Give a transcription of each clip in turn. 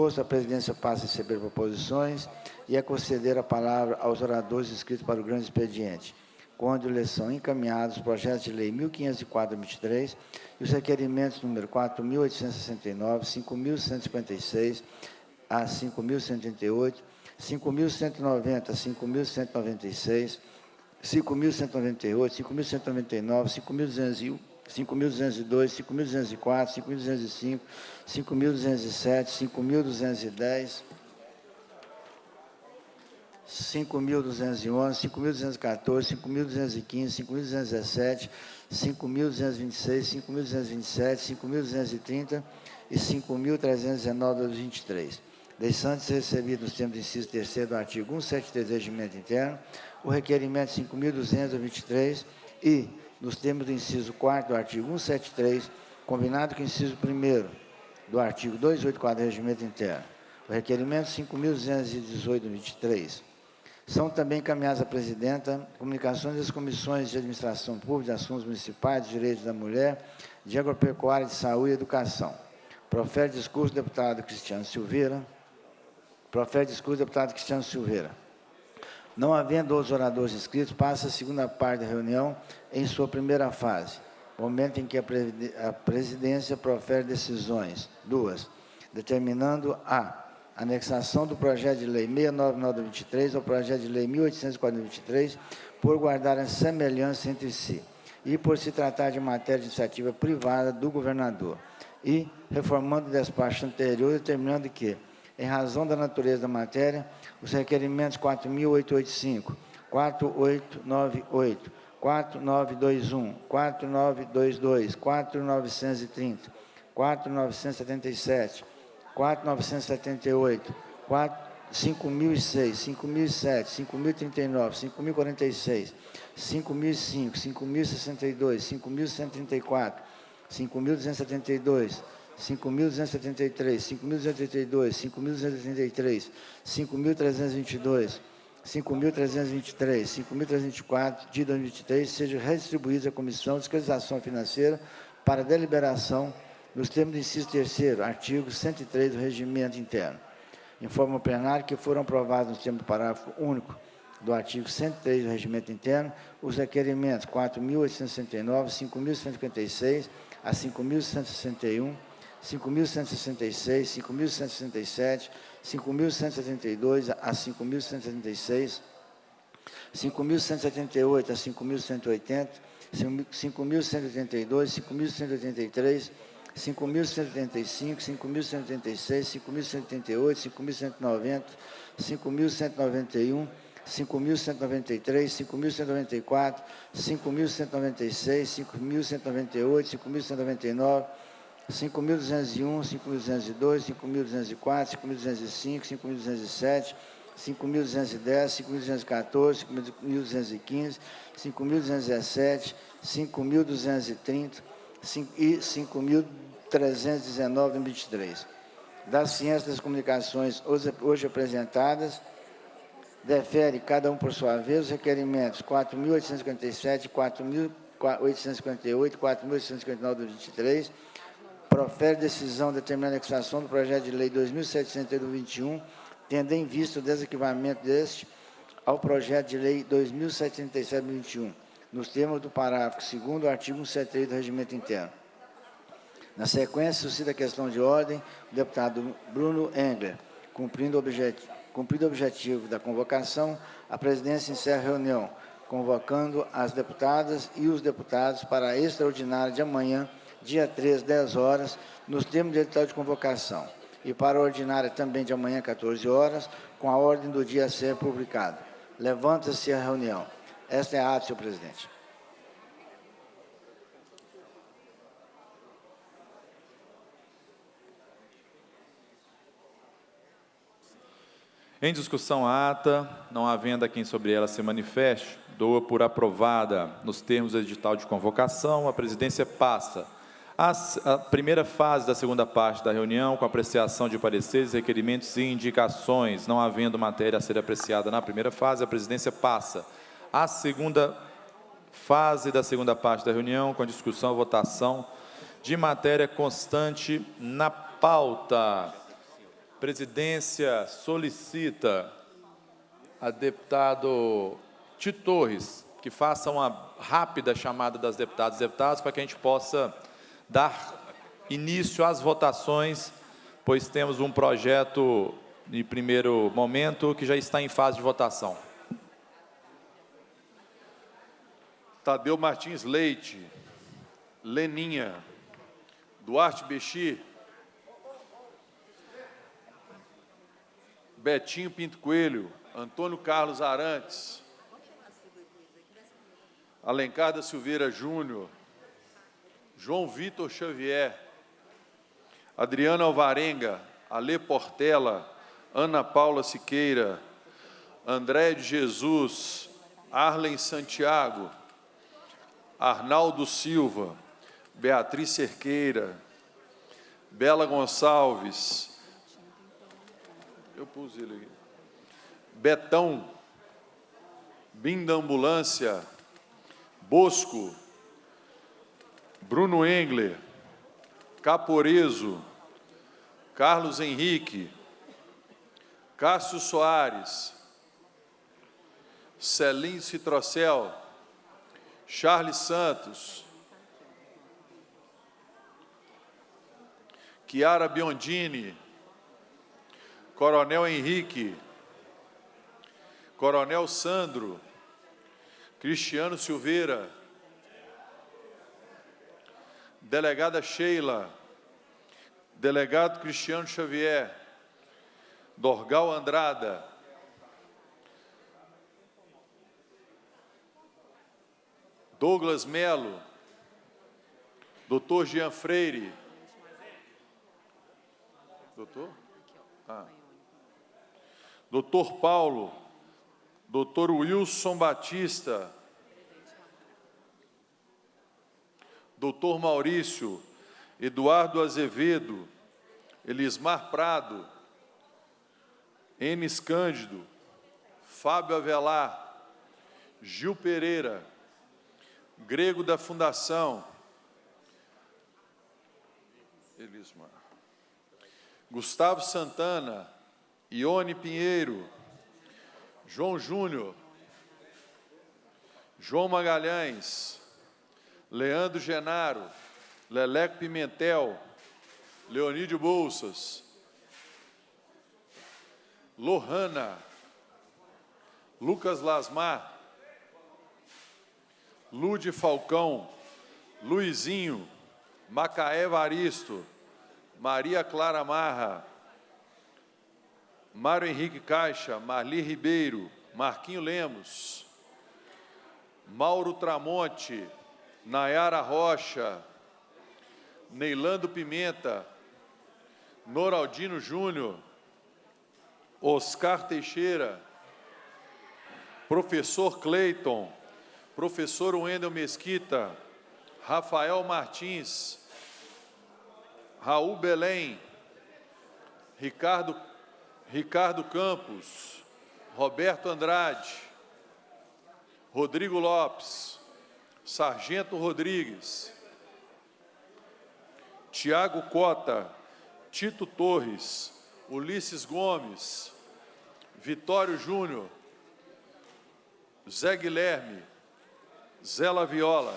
disposto, a presidência passa a receber proposições e a conceder a palavra aos oradores inscritos para o grande expediente, quando lhes são encaminhados os projetos de lei 1504/23 e os requerimentos número 4.869, 5.156 a 5.138, 5.190 a 5.196, 5.198, 5.199, 5.201, 5.202, 5.204, 5.205, 5.207, 5.210, 5.211, 5.214, 5.215, 5.217, 5.226, 5.227, 5.230 e 5.319/23. Deixando de ser recebido nos termos do inciso 3º do artigo 173 do Regimento Interno, o requerimento 5.200/23 e, nos termos do inciso 4º do artigo 173, combinado com o inciso 1º do artigo 284 do Regimento Interno, o requerimento 5.218/23. São também encaminhadas à presidenta comunicações das comissões de Administração Pública, de Assuntos Municipais, de Direitos da Mulher, de Agropecuária, de Saúde e Educação. Profere discurso o deputado Cristiano Silveira. Profere discurso o deputado Cristiano Silveira. Não havendo outros oradores inscritos, passa a segunda parte da reunião em sua primeira fase, momento em que a presidência profere decisões, duas, determinando a anexação do projeto de lei 699/23 ao projeto de lei 1804/23, por guardarem semelhança entre si, e por se tratar de matéria de iniciativa privada do governador, e reformando o despacho anterior, determinando que, em razão da natureza da matéria, os requerimentos 4.885, 4.898, 4.921, 4.922, 4.930, 4.977, 4.978, 5.006, 5.007, 5.039, 5.046, 5.005, 5.062, 5.134, 5.272, 5.273, 5.282, 5.283, 5.322, 5.323, 5.324, de 2023, sejam redistribuídos à Comissão de Fiscalização Financeira para deliberação nos termos do inciso 3º, artigo 103 do Regimento Interno. Informa o plenário que foram aprovados nos termos do parágrafo único do artigo 103 do Regimento Interno os requerimentos 4.869, 5.156 a 5.161, 5.166, 5.167, 5.172 a 5.176, 5.178 a 5.180, 5.182, 5.183, 5.185, 5.186, 5.188, 5.190, 5.191, 5.193, 5.194, 5.196, 5.198, 5.199, 5.201, 5.202, 5.204, 5.205, 5.207, 5.210, 5.214, 5.215, 5.217, 5.230 e 5.319/23. Das ciências das comunicações hoje apresentadas, defere cada um por sua vez os requerimentos 4.857, 4.858, 4.859/23, profere decisão determinando a anexação do projeto de lei 2.721, tendo em vista o desarquivamento deste ao projeto de lei 2.737/21, nos termos do parágrafo 2º do artigo 173 do Regimento Interno. Na sequência, suscita a questão de ordem, o deputado Bruno Engler. Cumprindo o objetivo da convocação, a presidência encerra a reunião, convocando as deputadas e os deputados para a extraordinária de amanhã, dia 3, 10 horas, nos termos do edital de convocação, e para a ordinária também de amanhã, 14 horas, com a ordem do dia a ser publicada. Levanta-se a reunião. Esta é a ata, senhor presidente. Em discussão a ata, não havendo a quem sobre ela se manifeste, dou-a por aprovada nos termos do edital de convocação. A presidência passa a primeira fase da segunda parte da reunião, com apreciação de pareceres, requerimentos e indicações. Não havendo matéria a ser apreciada na primeira fase, a presidência passa à segunda fase da segunda parte da reunião, com a discussão e votação de matéria constante na pauta. presidência solicita a deputado Tito Torres que faça uma rápida chamada das deputadas e deputados para que a gente possa dar início às votações, pois temos um projeto de primeiro momento que já está em fase de votação. Tadeu Martins Leite, Leninha, Duarte Bexi, Betinho Pinto Coelho, Antônio Carlos Arantes, Alencar da Silveira Júnior, João Vitor Xavier, Adriana Alvarenga, Alê Portela, Ana Paula Siqueira, André de Jesus, Arlen Santiago, Arnaldo Silva, Beatriz Cerqueira, Bela Gonçalves, eu pus ele aqui, Betão, Bim da Ambulância, Bosco, Bruno Engler, Caporeso, Carlos Henrique, Cássio Soares, Celim Citrocel, Charles Santos, Chiara Biondini, Coronel Henrique, Coronel Sandro, Cristiano Silveira, Delegada Sheila, Delegado Cristiano Xavier, Dorgal Andrada, Douglas Melo, Dr. Jean Freire, Dr. Paulo, Dr. Wilson Batista, Dr. Maurício, Eduardo Azevedo, Elismar Prado, Enes Cândido, Fábio Avelar, Gil Pereira, Grego da Fundação, Elismar, Gustavo Santana, Ione Pinheiro, João Júnior, João Magalhães, Leandro Genaro, Leleco Pimentel, Leonídio Bolsas, Lohana, Lucas Lasmar, Lude Falcão, Luizinho, Macaé Varisto, Maria Clara Marra, Mário Henrique Caixa, Marli Ribeiro, Marquinho Lemos, Mauro Tramonte, Nayara Rocha, Neilando Pimenta, Noraldino Júnior, Oscar Teixeira, Professor Cleiton, Professor Wendel Mesquita, Rafael Martins, Raul Belém, Ricardo Campos, Roberto Andrade, Rodrigo Lopes, Sargento Rodrigues, Tiago Cota, Tito Torres, Ulisses Gomes, Vitório Júnior, Zé Guilherme, Zé Laviola.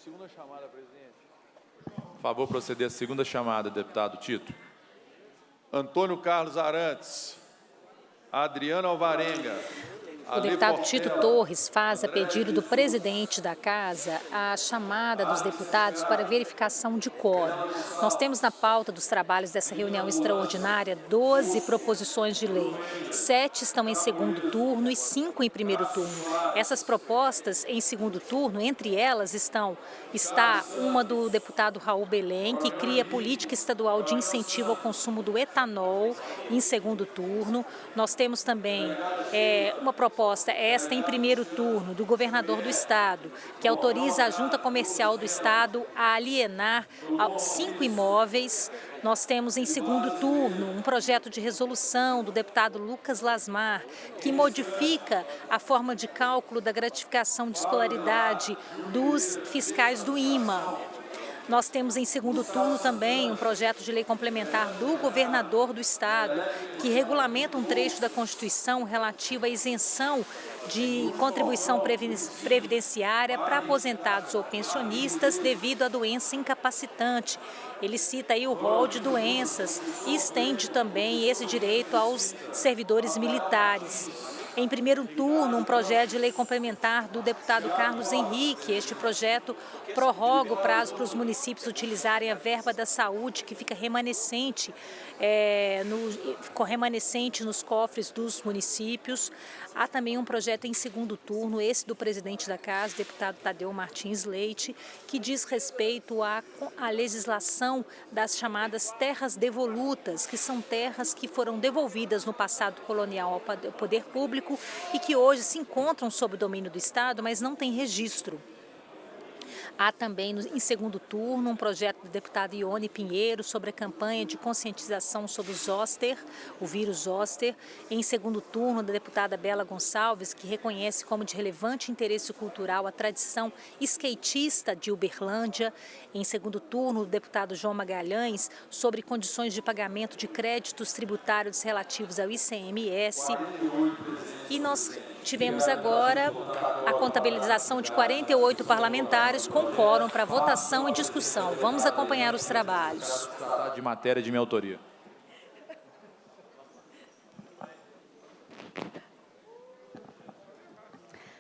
Segunda chamada, presidente. Por favor, proceder à segunda chamada, deputado Tito. Antônio Carlos Arantes, Adriana Alvarenga. O deputado Tito Torres faz, a pedido do presidente da Casa, a chamada dos deputados para verificação de quórum. Nós temos na pauta dos trabalhos dessa reunião extraordinária 12 proposições de lei. 7 estão em segundo turno e 5 em primeiro turno. Essas propostas em segundo turno, entre elas está uma do deputado Raul Belém, que cria política estadual de incentivo ao consumo do etanol em segundo turno. Nós temos também uma proposta, esta em primeiro turno, do governador do Estado, que autoriza a Junta Comercial do Estado a alienar 5 imóveis. Nós temos em segundo turno um projeto de resolução do deputado Lucas Lasmar, que modifica a forma de cálculo da gratificação de escolaridade dos fiscais do IMA. Nós temos em segundo turno também um projeto de lei complementar do governador do estado, que regulamenta um trecho da Constituição relativo à isenção de contribuição previdenciária para aposentados ou pensionistas devido à doença incapacitante. Ele cita aí o rol de doenças e estende também esse direito aos servidores militares. Em primeiro turno, um projeto de lei complementar do deputado Carlos Henrique. Este projeto prorroga o prazo para os municípios utilizarem a verba da saúde que fica remanescente, nos cofres dos municípios. Há também um projeto em segundo turno, esse do presidente da Casa, deputado Tadeu Martins Leite, que diz respeito à legislação das chamadas terras devolutas, que são terras que foram devolvidas no passado colonial ao poder público e que hoje se encontram sob o domínio do Estado, mas não têm registro. Há também, em segundo turno, um projeto do deputado Ione Pinheiro sobre a campanha de conscientização sobre o zoster, o vírus zoster. Em segundo turno, da deputada Bela Gonçalves, que reconhece como de relevante interesse cultural a tradição skatista de Uberlândia. Em segundo turno, o deputado João Magalhães, sobre condições de pagamento de créditos tributários relativos ao ICMS. E nós tivemos agora a contabilização de 48 parlamentares com quórum para votação e discussão. Vamos acompanhar os trabalhos. De matéria de minha autoria.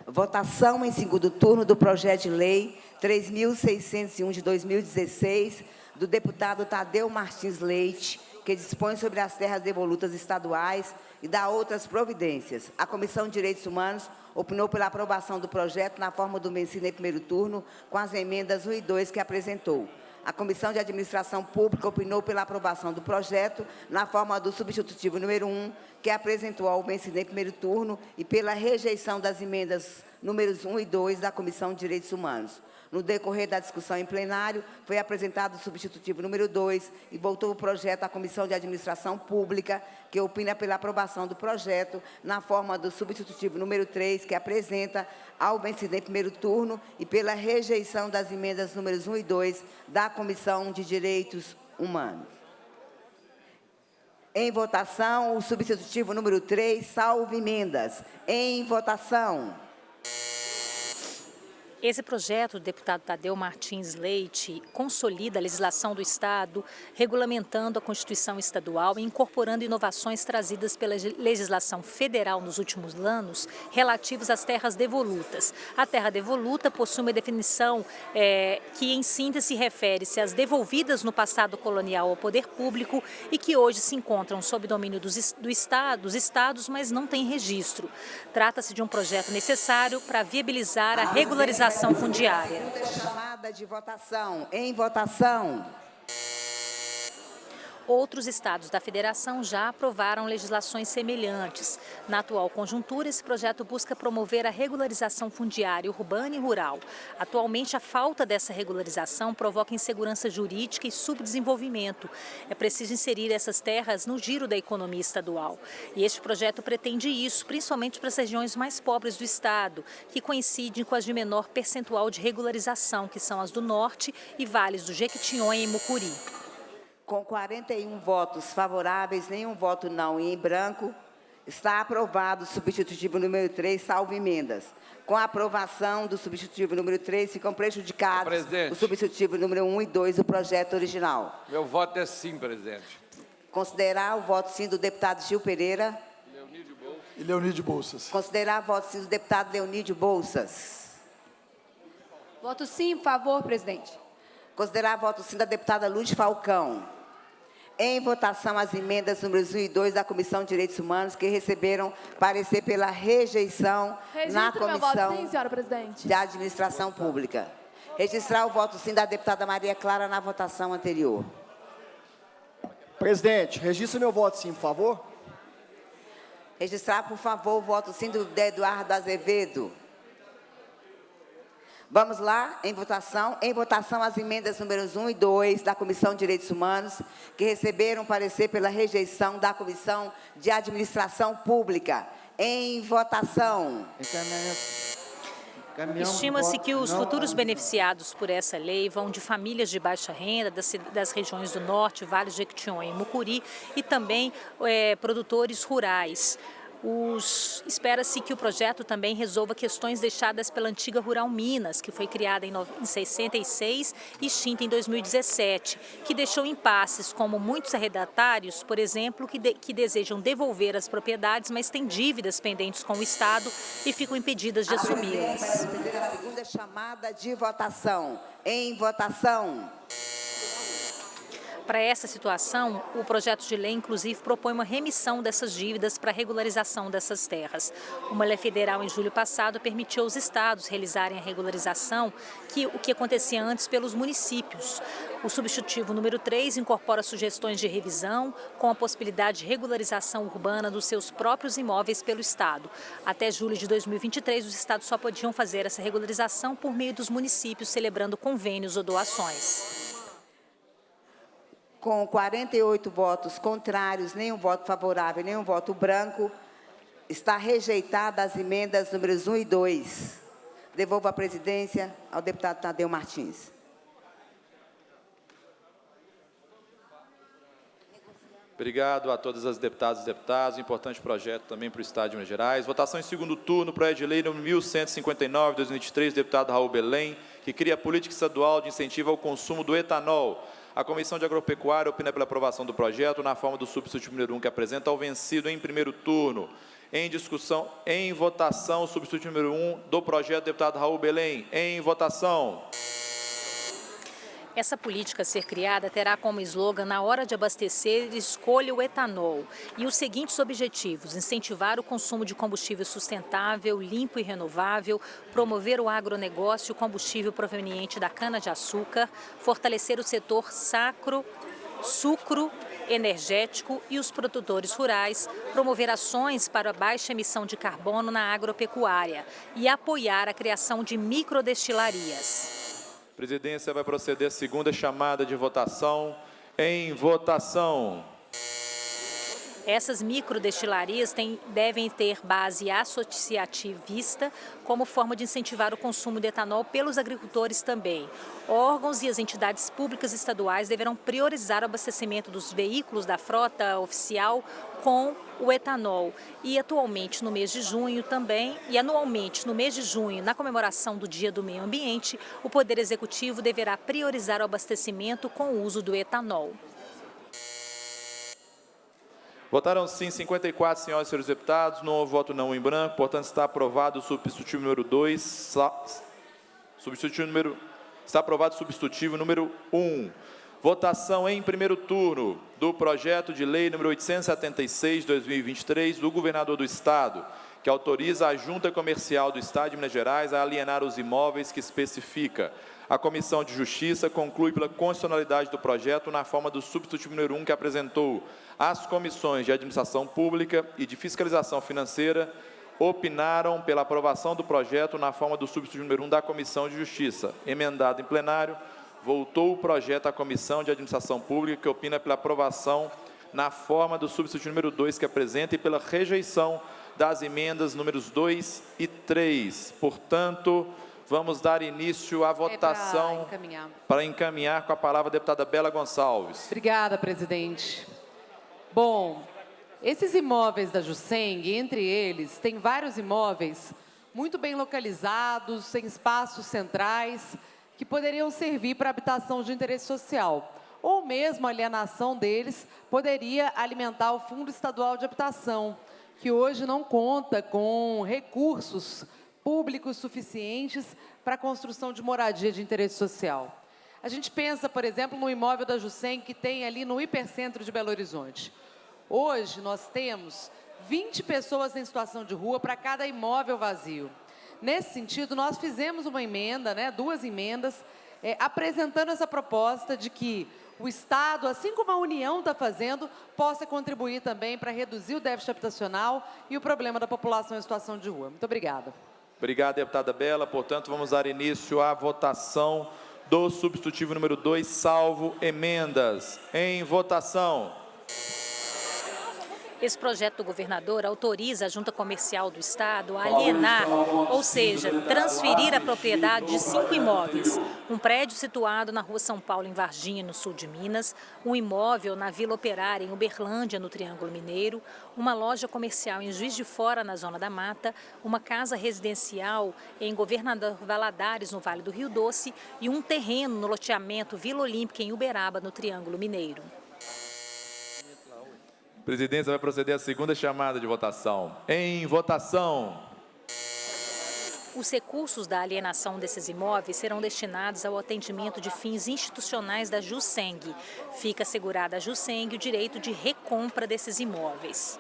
Votação em segundo turno do projeto de lei 3.601 de 2016, do deputado Tadeu Martins Leite, que dispõe sobre as terras devolutas estaduais e dá outras providências. A Comissão de Direitos Humanos opinou pela aprovação do projeto na forma do vencido em primeiro turno, com as emendas 1 e 2 que apresentou. A Comissão de Administração Pública opinou pela aprovação do projeto na forma do substitutivo número 1, que apresentou ao vencido em primeiro turno, e pela rejeição das emendas números 1 e 2 da Comissão de Direitos Humanos. No decorrer da discussão em plenário, foi apresentado o substitutivo número 2 e voltou o projeto à Comissão de Administração Pública, que opina pela aprovação do projeto na forma do substitutivo número 3, que apresenta ao vencido em primeiro turno, e pela rejeição das emendas números 1 e 2 da Comissão de Direitos Humanos. Em votação, o substitutivo número 3, salvo emendas. Em votação. Esse projeto do deputado Tadeu Martins Leite consolida a legislação do Estado, regulamentando a Constituição Estadual e incorporando inovações trazidas pela legislação federal nos últimos anos relativos às terras devolutas. A terra devoluta possui uma definição que, em síntese, refere-se às devolvidas no passado colonial ao poder público e que hoje se encontram sob domínio dos estados, mas não têm registro. Trata-se de um projeto necessário para viabilizar a regularização fundiária. Chamada de votação. Em votação. Outros estados da federação já aprovaram legislações semelhantes. Na atual conjuntura, esse projeto busca promover a regularização fundiária urbana e rural. Atualmente, a falta dessa regularização provoca insegurança jurídica e subdesenvolvimento. É preciso inserir essas terras no giro da economia estadual. E este projeto pretende isso, principalmente para as regiões mais pobres do estado, que coincidem com as de menor percentual de regularização, que são as do norte e vales do Jequitinhonha e Mucuri. Com 41 votos favoráveis, nenhum voto não e em branco, está aprovado o substitutivo número 3, salvo emendas. Com a aprovação do substitutivo número 3, ficam prejudicados o substitutivo número 1 e 2 do projeto original. Meu voto é sim, presidente. Considerar o voto sim do deputado Gil Pereira. E Leonídio Bolsas. Considerar o voto sim do deputado Leonídio Bolsas. Voto sim, por favor, presidente. Considerar voto sim da deputada Luz Falcão. Em votação, as emendas números 1 e 2 da Comissão de Direitos Humanos, que receberam parecer pela rejeição na Comissão sim, senhora presidente. de Administração Pública. Registrar o voto sim da deputada Maria Clara na votação anterior. Presidente, registre meu voto sim, por favor. Registrar, por favor, o voto sim do Eduardo Azevedo. Vamos lá, em votação. Em votação, as emendas números 1 e 2 da Comissão de Direitos Humanos, que receberam parecer pela rejeição da Comissão de Administração Pública. Em votação. Estima-se que os futuros beneficiados por essa lei vão de famílias de baixa renda, das regiões do Norte, Vale de Jequitinhonha e Mucuri, e também produtores rurais. Espera-se que o projeto também resolva questões deixadas pela antiga Rural Minas, que foi criada em 66 e extinta em 2017, que deixou impasses como muitos arrendatários, por exemplo, que desejam devolver as propriedades, mas têm dívidas pendentes com o Estado e ficam impedidas de assumi-las. A segunda chamada de votação. Em votação. Para essa situação, o projeto de lei, inclusive, propõe uma remissão dessas dívidas para a regularização dessas terras. Uma lei federal, em julho passado, permitiu aos estados realizarem a regularização, o que acontecia antes pelos municípios. O substitutivo número 3 incorpora sugestões de revisão, com a possibilidade de regularização urbana dos seus próprios imóveis pelo Estado. Até julho de 2023, os estados só podiam fazer essa regularização por meio dos municípios, celebrando convênios ou doações. Com 48 votos contrários, nenhum voto favorável, nenhum voto branco, está rejeitada as emendas números 1 e 2. Devolvo a presidência ao deputado Tadeu Martins. Obrigado a todas as deputadas e deputados. Importante projeto também para o Estado de Minas Gerais. Votação em segundo turno, projeto de lei número 1159, 2023, deputado Raul Belém, que cria a política estadual de incentivo ao consumo do etanol. A Comissão de Agropecuária opina pela aprovação do projeto na forma do substitutivo número 1, que apresenta ao vencido em primeiro turno. Em discussão, em votação, o substitutivo número 1 do projeto, deputado Raul Belém. Em votação. Essa política a ser criada terá como slogan, na hora de abastecer, escolha o etanol. E os seguintes objetivos: incentivar o consumo de combustível sustentável, limpo e renovável, promover o agronegócio, combustível proveniente da cana-de-açúcar, fortalecer o setor sucro, energético e os produtores rurais, promover ações para a baixa emissão de carbono na agropecuária e apoiar a criação de microdestilarias. A presidência vai proceder à segunda chamada de votação. Em votação. Essas microdestilarias devem ter base associativista como forma de incentivar o consumo de etanol pelos agricultores também. Órgãos e as entidades públicas estaduais deverão priorizar o abastecimento dos veículos da frota oficial com o etanol. E atualmente, no mês de junho também, e anualmente, no mês de junho, na comemoração do Dia do Meio Ambiente, o Poder Executivo deverá priorizar o abastecimento com o uso do etanol. Votaram sim 54 senhoras e senhores deputados, não houve voto não em branco, portanto está aprovado o substitutivo número 2, está aprovado o substitutivo número 1. Votação em primeiro turno do projeto de lei número 876/2023 do governador do Estado, que autoriza a Junta Comercial do Estado de Minas Gerais a alienar os imóveis que especifica. A Comissão de Justiça conclui pela constitucionalidade do projeto na forma do substitutivo número 1 que apresentou. As comissões de Administração Pública e de Fiscalização Financeira opinaram pela aprovação do projeto na forma do substitutivo número 1 da Comissão de Justiça. Emendado em plenário, voltou o projeto à Comissão de Administração Pública, que opina pela aprovação na forma do substitutivo número 2 que apresenta e pela rejeição das emendas números 2 e 3. Portanto, vamos dar início à votação para encaminhar com a palavra a deputada Bela Gonçalves. Obrigada, presidente. Bom, esses imóveis da Jusceng, entre eles, tem vários imóveis muito bem localizados, em espaços centrais, que poderiam servir para habitação de interesse social. Ou mesmo a alienação deles poderia alimentar o Fundo Estadual de Habitação, que hoje não conta com recursos públicos suficientes para a construção de moradia de interesse social. A gente pensa, por exemplo, no imóvel da Jusceng que tem ali no hipercentro de Belo Horizonte. Hoje nós temos 20 pessoas em situação de rua para cada imóvel vazio. Nesse sentido, nós fizemos uma emenda, duas emendas, apresentando essa proposta de que o Estado, assim como a União está fazendo, possa contribuir também para reduzir o déficit habitacional e o problema da população em situação de rua. Muito obrigada. Obrigado, deputada Bela. Portanto, vamos dar início à votação do substitutivo número 2, salvo emendas. Em votação. Esse projeto do governador autoriza a Junta Comercial do Estado a alienar, ou seja, transferir a propriedade de 5 imóveis. Um prédio situado na Rua São Paulo, em Varginha, no sul de Minas, um imóvel na Vila Operária, em Uberlândia, no Triângulo Mineiro, uma loja comercial em Juiz de Fora, na Zona da Mata, uma casa residencial em Governador Valadares, no Vale do Rio Doce, e um terreno no loteamento Vila Olímpica, em Uberaba, no Triângulo Mineiro. A presidência vai proceder à segunda chamada de votação. Em votação. Os recursos da alienação desses imóveis serão destinados ao atendimento de fins institucionais da JUSENG. Fica assegurada à JUSENG o direito de recompra desses imóveis.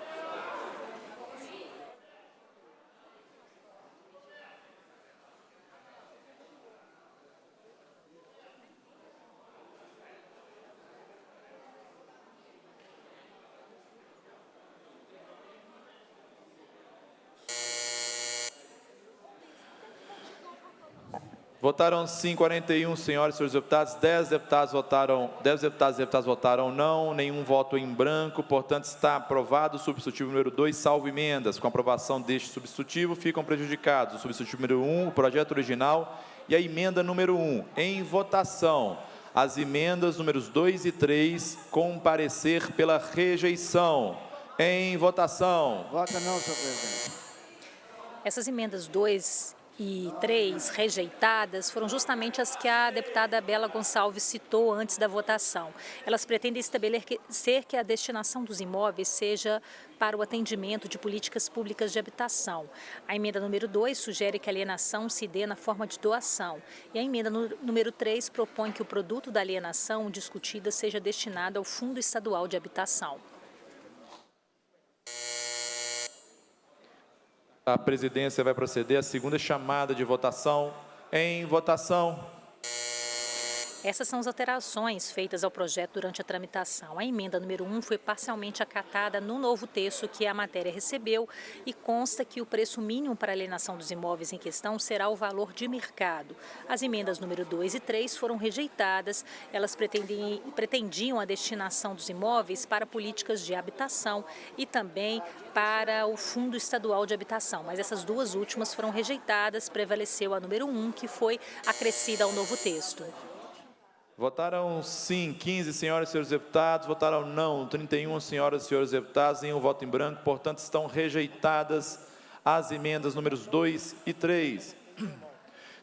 Votaram sim 41 senhoras e senhores deputados, 10 deputados e deputadas votaram não, nenhum voto em branco, portanto está aprovado o substitutivo número 2, salvo emendas. Com a aprovação deste substitutivo, ficam prejudicados o substitutivo número 1, o projeto original e a emenda número 1. Em votação, as emendas números 2 e 3, com parecer pela rejeição. Em votação. Vota não, senhor presidente. Essas emendas 2 e 3 rejeitadas foram justamente as que a deputada Bela Gonçalves citou antes da votação. Elas pretendem estabelecer que a destinação dos imóveis seja para o atendimento de políticas públicas de habitação. A emenda número 2 sugere que a alienação se dê na forma de doação. E a emenda número 3 propõe que o produto da alienação discutida seja destinado ao Fundo Estadual de Habitação. A presidência vai proceder à segunda chamada de votação. Em votação. Essas são as alterações feitas ao projeto durante a tramitação. A emenda número 1 foi parcialmente acatada no novo texto que a matéria recebeu e consta que o preço mínimo para alienação dos imóveis em questão será o valor de mercado. As emendas número 2 e 3 foram rejeitadas. Elas pretendiam a destinação dos imóveis para políticas de habitação e também para o Fundo Estadual de Habitação. Mas essas duas últimas foram rejeitadas, prevaleceu a número 1, que foi acrescida ao novo texto. Votaram sim 15 senhoras e senhores deputados, votaram não 31 senhoras e senhores deputados, nenhum voto em branco, portanto estão rejeitadas as emendas números 2 e 3.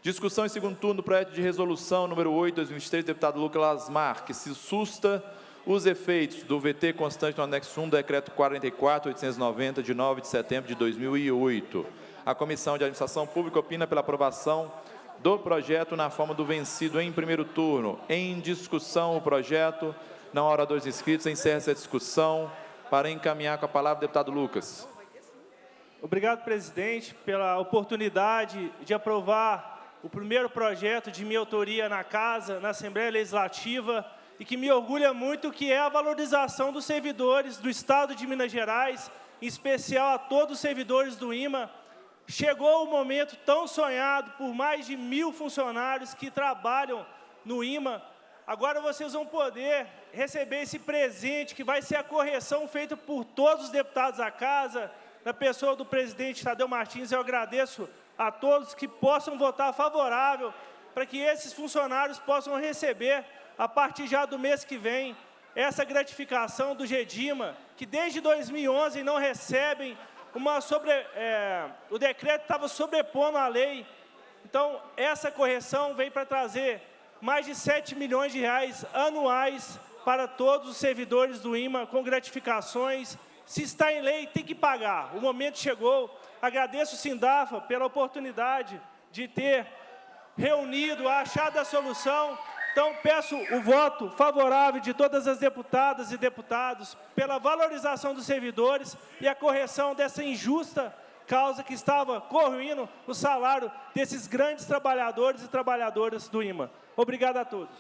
Discussão em segundo turno do projeto de resolução número 8, 2023, deputado Lucas Lasmar, que se susta os efeitos do VT constante no anexo 1 do decreto 44.890, de 9 de setembro de 2008. A Comissão de Administração Pública opina pela aprovação do projeto na forma do vencido em primeiro turno. Em discussão o projeto, não há oradores inscritos, encerra-se a discussão. Para encaminhar com a palavra o deputado Lucas. Obrigado, presidente, pela oportunidade de aprovar o primeiro projeto de minha autoria na Casa, na Assembleia Legislativa, e que me orgulha muito, que é a valorização dos servidores do Estado de Minas Gerais, em especial a todos os servidores do IMA. Chegou o momento tão sonhado por mais de 1.000 funcionários que trabalham no IMA. Agora vocês vão poder receber esse presente, que vai ser a correção feita por todos os deputados da Casa, na pessoa do presidente Tadeu Martins. Eu agradeço a todos que possam votar favorável para que esses funcionários possam receber, a partir já do mês que vem, essa gratificação do GEDIMA, que desde 2011 não recebem o decreto estava sobrepondo a lei. Então, essa correção vem para trazer mais de 7 milhões de reais anuais para todos os servidores do IMA, com gratificações. Se está em lei, tem que pagar. O momento chegou. Agradeço o Sindafa pela oportunidade de ter reunido, achado a solução. Então, peço o voto favorável de todas as deputadas e deputados pela valorização dos servidores e a correção dessa injusta causa que estava corroindo o salário desses grandes trabalhadores e trabalhadoras do IMA. Obrigado a todos.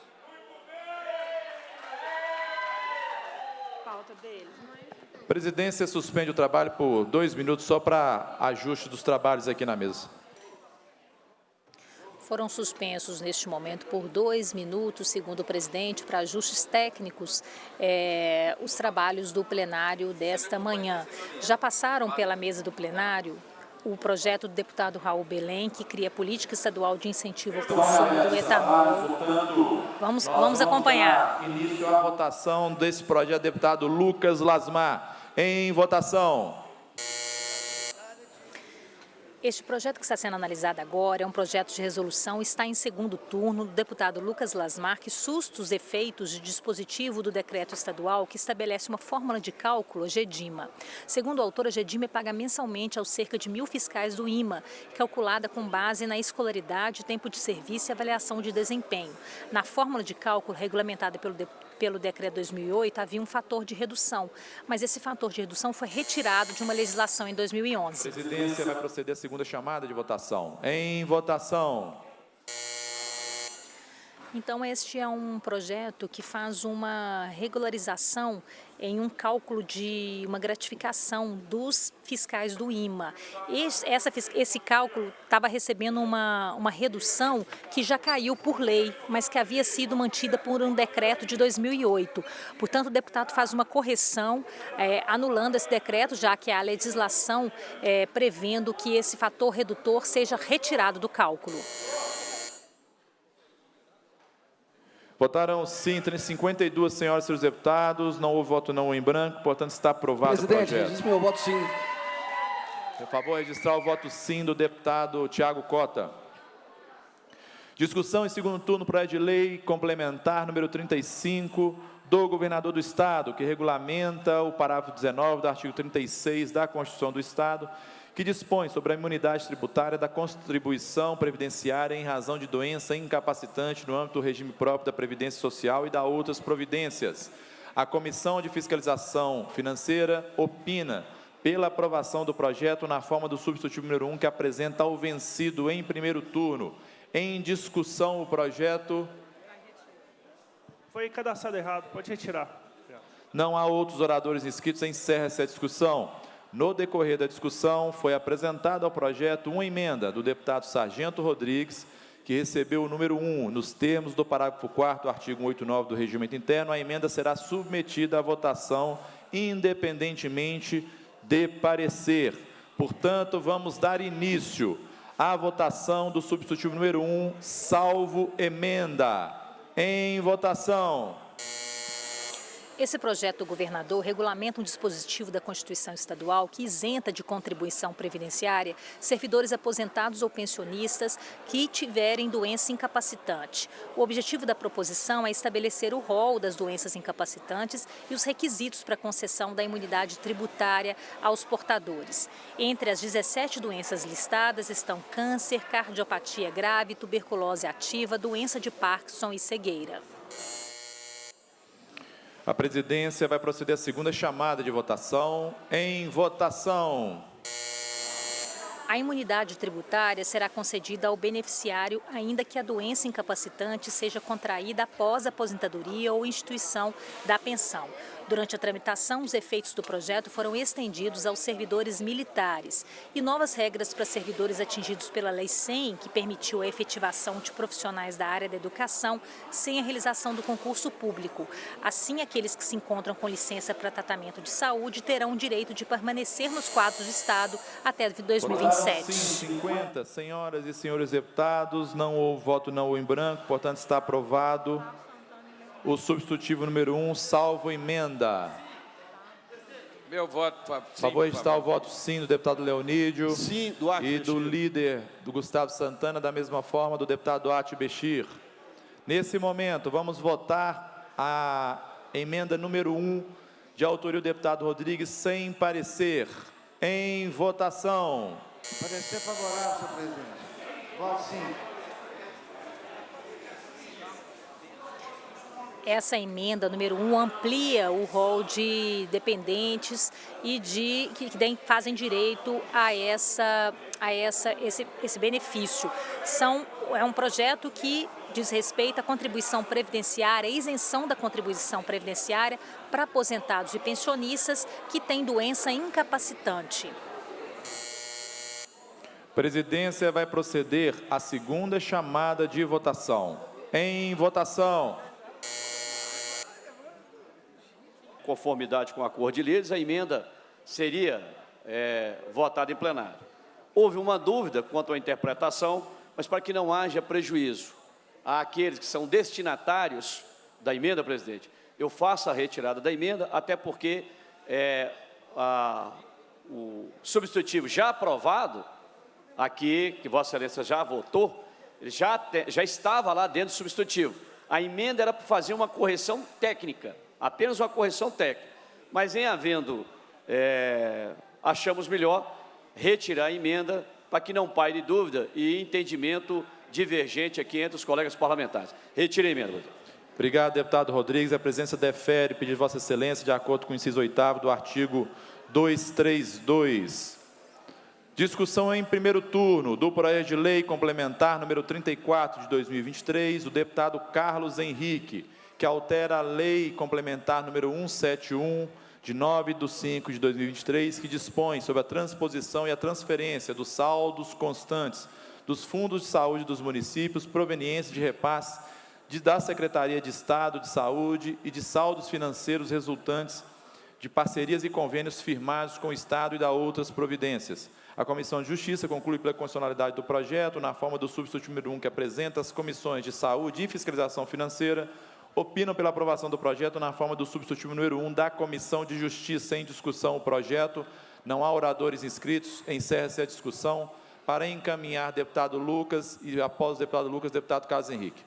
A presidência suspende o trabalho por 2 minutos, só para ajuste dos trabalhos aqui na mesa. Foram suspensos neste momento por 2 minutos, segundo o presidente, para ajustes técnicos, os trabalhos do plenário desta manhã. Já passaram pela mesa do plenário o projeto do deputado Raul Belém, que cria política estadual de incentivo ao consumo do etanol. Vamos acompanhar. Início a votação desse projeto, deputado Lucas Lasmar. Em votação. Este projeto que está sendo analisado agora é um projeto de resolução, está em segundo turno do deputado Lucas Lasmar, que susta os efeitos de dispositivo do decreto estadual que estabelece uma fórmula de cálculo, a GEDIMA. Segundo o autor, a GEDIMA paga mensalmente aos cerca de 1.000 fiscais do IMA, calculada com base na escolaridade, tempo de serviço e avaliação de desempenho. Na fórmula de cálculo regulamentada pelo decreto 2008, havia um fator de redução, mas esse fator de redução foi retirado de uma legislação em 2011. A presidência vai proceder à segunda chamada de votação. Em votação. Então, este é um projeto que faz uma regularização em um cálculo de uma gratificação dos fiscais do IMA. Esse cálculo estava recebendo uma redução que já caiu por lei, mas que havia sido mantida por um decreto de 2008. Portanto, o deputado faz uma correção, anulando esse decreto, já que há legislação prevendo que esse fator redutor seja retirado do cálculo. Votaram sim 52 senhoras e senhores deputados, não houve voto não em branco, portanto está aprovado o projeto. Presidente, registro meu voto sim. Por favor, registrar o voto sim do deputado Tiago Cota. Discussão em segundo turno, projeto de lei complementar número 35 do governador do Estado, que regulamenta o parágrafo 19 do artigo 36 da Constituição do Estado, que dispõe sobre a imunidade tributária da contribuição previdenciária em razão de doença incapacitante no âmbito do regime próprio da Previdência Social e da outras providências. A Comissão de Fiscalização Financeira opina pela aprovação do projeto na forma do substitutivo número 1, que apresenta ao vencido em primeiro turno. Em discussão, o projeto... Foi cadastrado errado, pode retirar. Não há outros oradores inscritos, encerra essa discussão. No decorrer da discussão, foi apresentada ao projeto uma emenda do deputado Sargento Rodrigues, que recebeu o número 1, nos termos do parágrafo 4º do artigo 189 do Regimento Interno. A emenda será submetida à votação, independentemente de parecer. Portanto, vamos dar início à votação do substitutivo número 1, salvo emenda. Em votação. Esse projeto do governador regulamenta um dispositivo da Constituição Estadual que isenta de contribuição previdenciária servidores aposentados ou pensionistas que tiverem doença incapacitante. O objetivo da proposição é estabelecer o rol das doenças incapacitantes e os requisitos para a concessão da imunidade tributária aos portadores. Entre as 17 doenças listadas estão câncer, cardiopatia grave, tuberculose ativa, doença de Parkinson e cegueira. A presidência vai proceder à segunda chamada de votação. Em votação. A imunidade tributária será concedida ao beneficiário, ainda que a doença incapacitante seja contraída após a aposentadoria ou instituição da pensão. Durante a tramitação, os efeitos do projeto foram estendidos aos servidores militares e novas regras para servidores atingidos pela Lei 100, que permitiu a efetivação de profissionais da área da educação sem a realização do concurso público. Assim, aqueles que se encontram com licença para tratamento de saúde terão o direito de permanecer nos quadros do Estado até 2027. Sim, 50 senhoras e senhores deputados, não houve voto não em branco, portanto está aprovado o substitutivo número 1, salvo emenda. Meu voto, Por favor, registrar o voto sim do deputado Leonídio sim, Duarte e do Bechir. líder do Gustavo Santana, da mesma forma do deputado Duarte Bechir. Nesse momento, vamos votar a emenda número 1, de autoria do deputado Rodrigues, sem parecer. Em votação. Parecer favorável, senhor presidente. Voto sim. Essa emenda número 1 amplia o rol de dependentes e que fazem direito a esse benefício. É um projeto que diz respeito à contribuição previdenciária, a isenção da contribuição previdenciária para aposentados e pensionistas que têm doença incapacitante. Presidência vai proceder à segunda chamada de votação. Em votação. Conformidade com o acordo de líderes, a emenda seria votada em plenário. Houve uma dúvida quanto à interpretação, mas para que não haja prejuízo àqueles que são destinatários da emenda, presidente, eu faço a retirada da emenda, até porque o substitutivo já aprovado, aqui, que Vossa Excelência já votou, ele já estava lá dentro do substitutivo. A emenda era para fazer uma correção técnica, apenas uma correção técnica. Mas, em havendo, achamos melhor retirar a emenda para que não paire dúvida e entendimento divergente aqui entre os colegas parlamentares. Retire a emenda, presidente. Obrigado, deputado Rodrigues. A presidência defere pedido de Vossa Excelência de acordo com o inciso 8º do artigo 232. Discussão em primeiro turno do projeto de lei complementar número 34 de 2023, do deputado Carlos Henrique, que altera a lei complementar número 171 de 9/5 de 2023, que dispõe sobre a transposição e a transferência dos saldos constantes dos fundos de saúde dos municípios provenientes de repasse da Secretaria de Estado de Saúde e de saldos financeiros resultantes de parcerias e convênios firmados com o Estado e da outras providências. A Comissão de Justiça conclui pela constitucionalidade do projeto, na forma do substituto número 1, que apresenta as comissões de saúde e fiscalização financeira, opinam pela aprovação do projeto na forma do substituto número 1 da Comissão de Justiça. Em discussão o projeto. Não há oradores inscritos. Encerra-se a discussão. Para encaminhar, deputado Lucas, e após o deputado Lucas, deputado Carlos Henrique.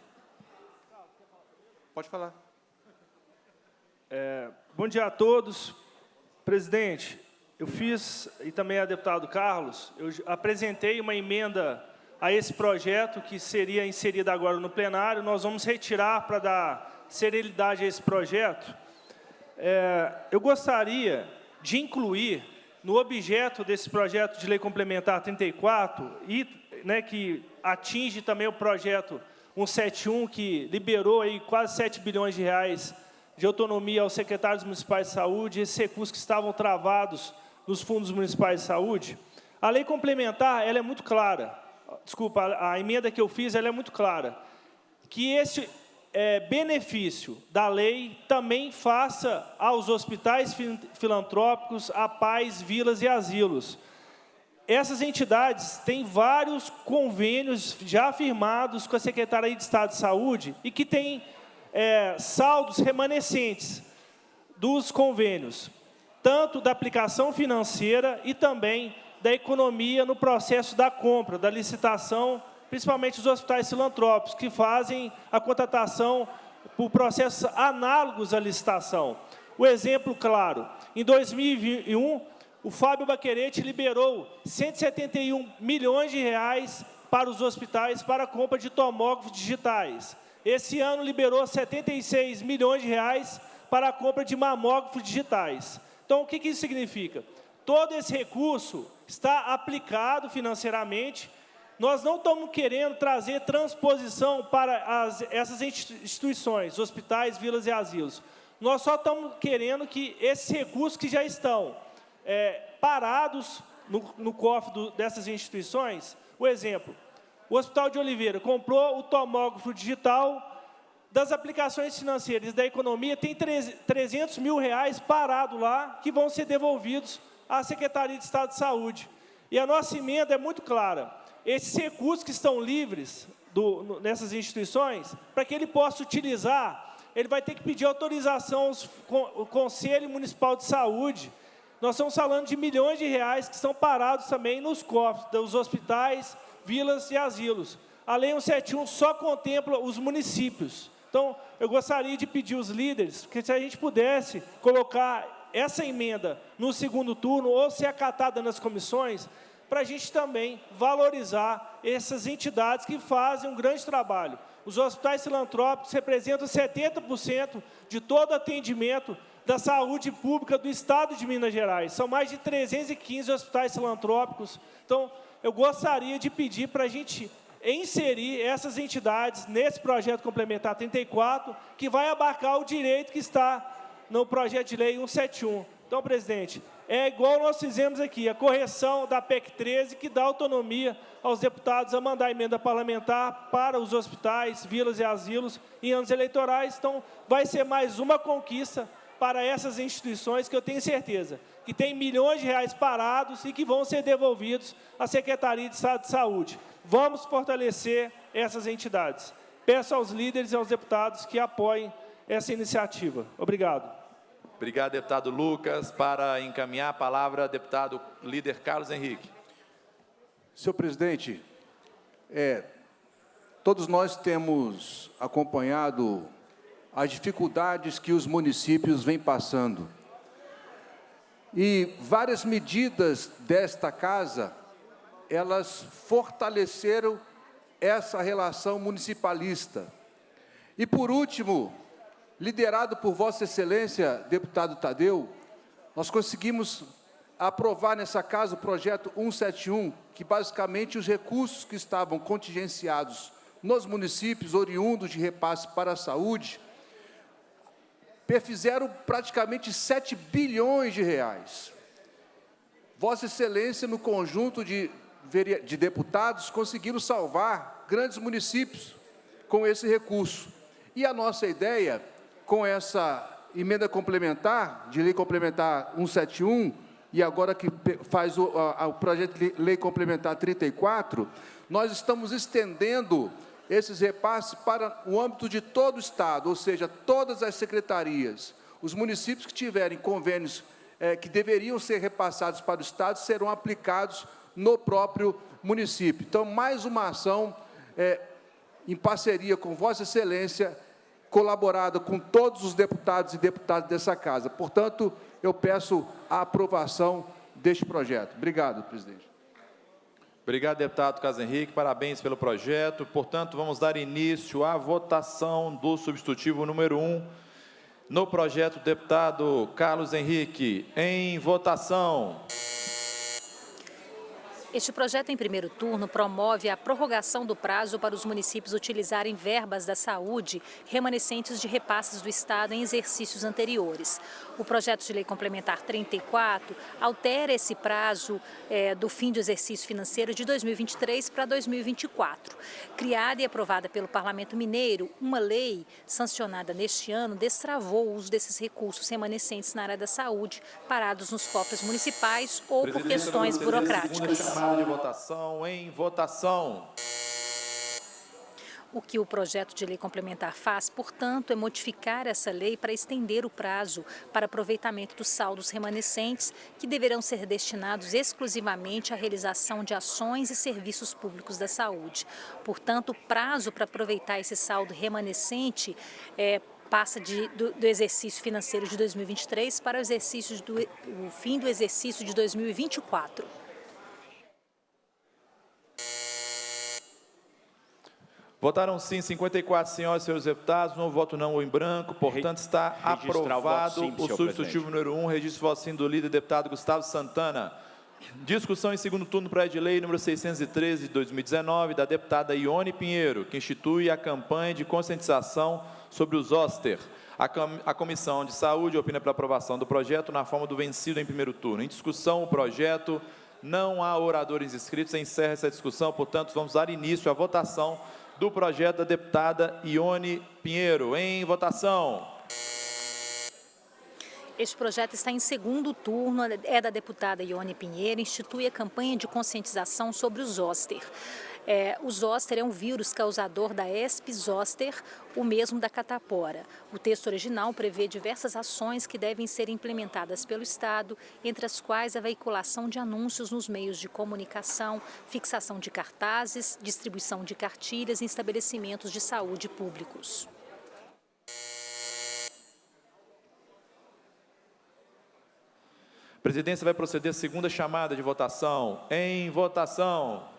Pode falar. Bom dia a todos. Presidente, eu fiz, e também a deputado Carlos, eu apresentei uma emenda a esse projeto que seria inserida agora no plenário. Nós vamos retirar para dar celeridade a esse projeto. Eu gostaria de incluir no objeto desse projeto de lei complementar 34, que atinge também o projeto 171, que liberou aí quase 7 bilhões de reais de autonomia aos secretários municipais de saúde, esses recursos que estavam travados nos fundos municipais de saúde. A lei complementar, ela é muito clara. Desculpa, a emenda que eu fiz, ela é muito clara. Que esse benefício da lei também faça aos hospitais filantrópicos, a PAIs, vilas e asilos. Essas entidades têm vários convênios já firmados com a Secretaria de Estado de Saúde e que têm saldos remanescentes dos convênios, tanto da aplicação financeira e também da economia no processo da compra, da licitação, principalmente os hospitais filantrópicos, que fazem a contratação por processos análogos à licitação. O exemplo claro, em 2021, o Fábio Baquerete liberou 171 milhões de reais para os hospitais para a compra de tomógrafos digitais. Esse ano liberou 76 milhões de reais para a compra de mamógrafos digitais. Então, o que isso significa? Todo esse recurso está aplicado financeiramente. Nós não estamos querendo trazer transposição para essas instituições, hospitais, vilas e asilos. Nós só estamos querendo que esses recursos que já estão parados no cofre dessas instituições, o exemplo, o Hospital de Oliveira comprou o tomógrafo digital das aplicações financeiras da economia, tem 300 mil reais parado lá, que vão ser devolvidos à Secretaria de Estado de Saúde. E a nossa emenda é muito clara. Esses recursos que estão livres nessas instituições, para que ele possa utilizar, ele vai ter que pedir autorização ao Conselho Municipal de Saúde. Nós estamos falando de milhões de reais que estão parados também nos cofres dos hospitais, vilas e asilos. A Lei 171 só contempla os municípios. Então, eu gostaria de pedir aos líderes que, se a gente pudesse colocar essa emenda no segundo turno ou ser acatada nas comissões, para a gente também valorizar essas entidades que fazem um grande trabalho. Os hospitais filantrópicos representam 70% de todo atendimento da saúde pública do Estado de Minas Gerais. São mais de 315 hospitais filantrópicos. Então, eu gostaria de pedir para a gente inserir essas entidades nesse projeto complementar 34, que vai abarcar o direito que está no projeto de lei 171. Então, presidente, é igual nós fizemos aqui, a correção da PEC 13, que dá autonomia aos deputados a mandar emenda parlamentar para os hospitais, vilas e asilos em anos eleitorais. Então, vai ser mais uma conquista para essas instituições que eu tenho certeza que tem milhões de reais parados e que vão ser devolvidos à Secretaria de Estado de Saúde. Vamos fortalecer essas entidades. Peço aos líderes e aos deputados que apoiem essa iniciativa. Obrigado. Obrigado, deputado Lucas. Para encaminhar a palavra, deputado líder Carlos Henrique. Senhor presidente, todos nós temos acompanhado as dificuldades que os municípios vêm passando. E várias medidas desta casa, elas fortaleceram essa relação municipalista. E, por último, liderado por Vossa Excelência, deputado Tadeu, nós conseguimos aprovar nessa casa o projeto 171, que basicamente os recursos que estavam contingenciados nos municípios oriundos de repasse para a saúde, perfizeram praticamente 7 bilhões de reais. Vossa Excelência, no conjunto de deputados, conseguiram salvar grandes municípios com esse recurso. E a nossa ideia, com essa emenda complementar, de lei complementar 171, e agora que faz o projeto de lei complementar 34, nós estamos estendendo esses repasses para o âmbito de todo o Estado, ou seja, todas as secretarias. Os municípios que tiverem convênios que deveriam ser repassados para o Estado serão aplicados no próprio município. Então, mais uma ação em parceria com Vossa Excelência, colaborada com todos os deputados e deputadas dessa casa. Portanto, eu peço a aprovação deste projeto. Obrigado, presidente. Obrigado, deputado Carlos Henrique. Parabéns pelo projeto. Portanto, vamos dar início à votação do substitutivo número 1 no projeto do deputado Carlos Henrique. Em votação. Este projeto, em primeiro turno, promove a prorrogação do prazo para os municípios utilizarem verbas da saúde remanescentes de repasses do Estado em exercícios anteriores. O projeto de lei complementar 34 altera esse prazo do fim do exercício financeiro de 2023 para 2024. Criada e aprovada pelo Parlamento Mineiro, uma lei sancionada neste ano destravou o uso desses recursos remanescentes na área da saúde, parados nos cofres municipais ou por questões burocráticas. De votação, em votação. O que o projeto de lei complementar faz, portanto, é modificar essa lei para estender o prazo para aproveitamento dos saldos remanescentes, que deverão ser destinados exclusivamente à realização de ações e serviços públicos da saúde. Portanto, o prazo para aproveitar esse saldo remanescente passa do exercício financeiro de 2023 para o fim do exercício de 2024. Votaram sim 54 senhoras e senhores deputados, um voto não ou em branco, portanto está aprovado o substitutivo número 1, registro voto sim do líder deputado Gustavo Santana. Discussão em segundo turno, projeto de lei número 613 de 2019, da deputada Ione Pinheiro, que institui a campanha de conscientização sobre os zoster. A Comissão de Saúde opina pela aprovação do projeto na forma do vencido em primeiro turno. Em discussão, o projeto, não há oradores inscritos, encerra essa discussão, portanto, vamos dar início à votação do projeto da deputada Ione Pinheiro. Em votação. Este projeto está em segundo turno, é da deputada Ione Pinheiro, institui a campanha de conscientização sobre o zoster. O zoster é um vírus causador da herpes zoster, o mesmo da catapora. O texto original prevê diversas ações que devem ser implementadas pelo Estado, entre as quais a veiculação de anúncios nos meios de comunicação, fixação de cartazes, distribuição de cartilhas em estabelecimentos de saúde públicos. A presidência vai proceder à segunda chamada de votação. Em votação.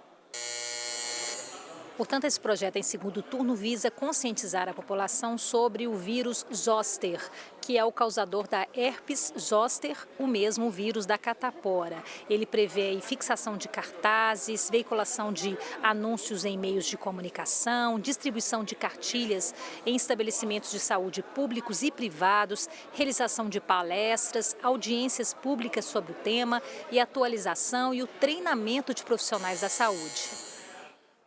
Portanto, esse projeto em segundo turno visa conscientizar a população sobre o vírus zoster, que é o causador da herpes zoster, o mesmo vírus da catapora. Ele prevê fixação de cartazes, veiculação de anúncios em meios de comunicação, distribuição de cartilhas em estabelecimentos de saúde públicos e privados, realização de palestras, audiências públicas sobre o tema e atualização e o treinamento de profissionais da saúde.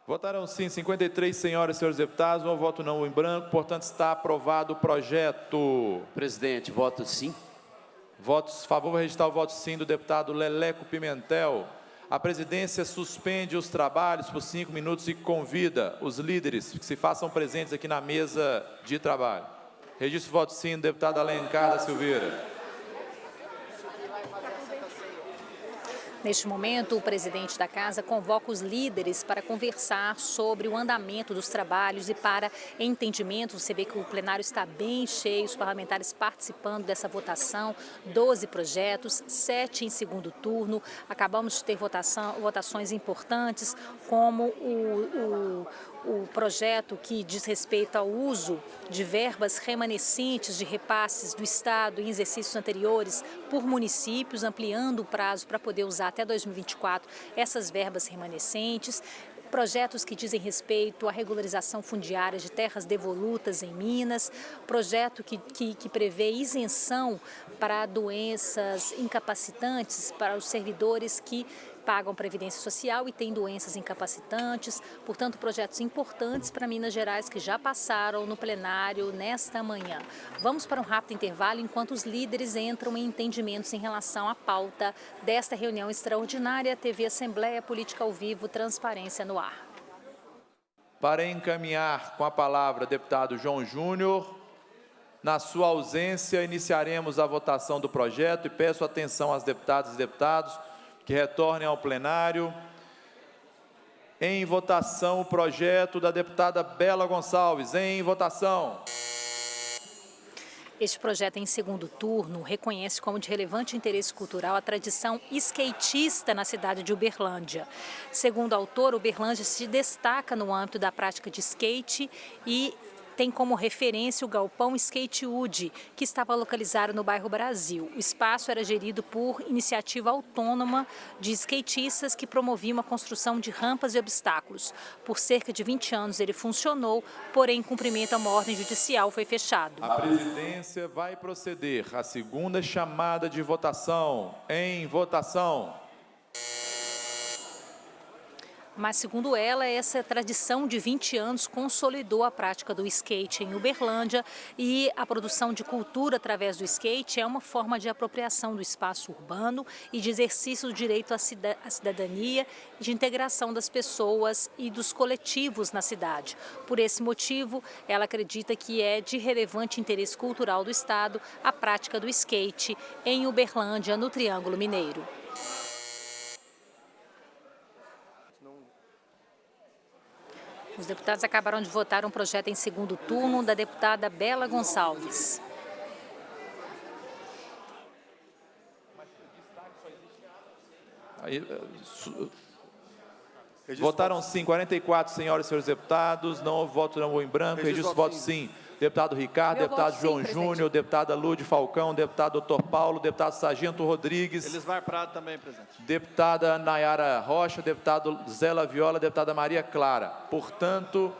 Votaram sim 53 senhoras e senhores deputados, um voto não em branco, portanto está aprovado o projeto. Presidente, voto sim. Votos a favor, registrar o voto sim do deputado Leleco Pimentel. A presidência suspende os trabalhos por 5 minutos e convida os líderes que se façam presentes aqui na mesa de trabalho. Registro o voto sim do deputado Alencar da Silveira. Neste momento, o presidente da Casa convoca os líderes para conversar sobre o andamento dos trabalhos e para entendimento. Você vê que o plenário está bem cheio, os parlamentares participando dessa votação, 12 projetos, 7 em segundo turno. Acabamos de ter votações importantes, como o projeto que diz respeito ao uso de verbas remanescentes de repasses do Estado em exercícios anteriores por municípios, ampliando o prazo para poder usar até 2024 essas verbas remanescentes. Projetos que dizem respeito à regularização fundiária de terras devolutas em Minas, projeto que prevê isenção para doenças incapacitantes para os servidores que pagam Previdência Social e têm doenças incapacitantes. Portanto, projetos importantes para Minas Gerais que já passaram no plenário nesta manhã. Vamos para um rápido intervalo enquanto os líderes entram em entendimentos em relação à pauta desta reunião extraordinária. TV Assembleia Política ao Vivo, transparência no ar. Para encaminhar com a palavra, deputado João Júnior. Na sua ausência, iniciaremos a votação do projeto e peço atenção às deputadas e deputados que retornem ao plenário. Em votação, o projeto da deputada Bela Gonçalves. Em votação. Este projeto em segundo turno reconhece como de relevante interesse cultural a tradição skatista na cidade de Uberlândia. Segundo o autor, Uberlândia se destaca no âmbito da prática de skate e tem como referência o galpão Skatewood, que estava localizado no bairro Brasil. O espaço era gerido por iniciativa autônoma de skatistas que promoviam a construção de rampas e obstáculos. Por cerca de 20 anos ele funcionou, porém, em cumprimento a uma ordem judicial, foi fechado. A presidência vai proceder à segunda chamada de votação. Em votação. Mas, segundo ela, essa tradição de 20 anos consolidou a prática do skate em Uberlândia e a produção de cultura através do skate é uma forma de apropriação do espaço urbano e de exercício do direito à cidadania e de integração das pessoas e dos coletivos na cidade. Por esse motivo, ela acredita que é de relevante interesse cultural do Estado a prática do skate em Uberlândia, no Triângulo Mineiro. Os deputados acabaram de votar um projeto em segundo turno da deputada Bela Gonçalves. Votaram sim 44 senhoras e senhores deputados, não houve voto não em branco, registro voto sim. Deputado Ricardo, deputado João Júnior, deputada Lúdia Falcão, deputado Dr. Paulo, deputado Sargento Rodrigues. Elismar Prado também, presidente. Deputada Nayara Rocha, deputado Zé Viola, deputada Maria Clara. Portanto...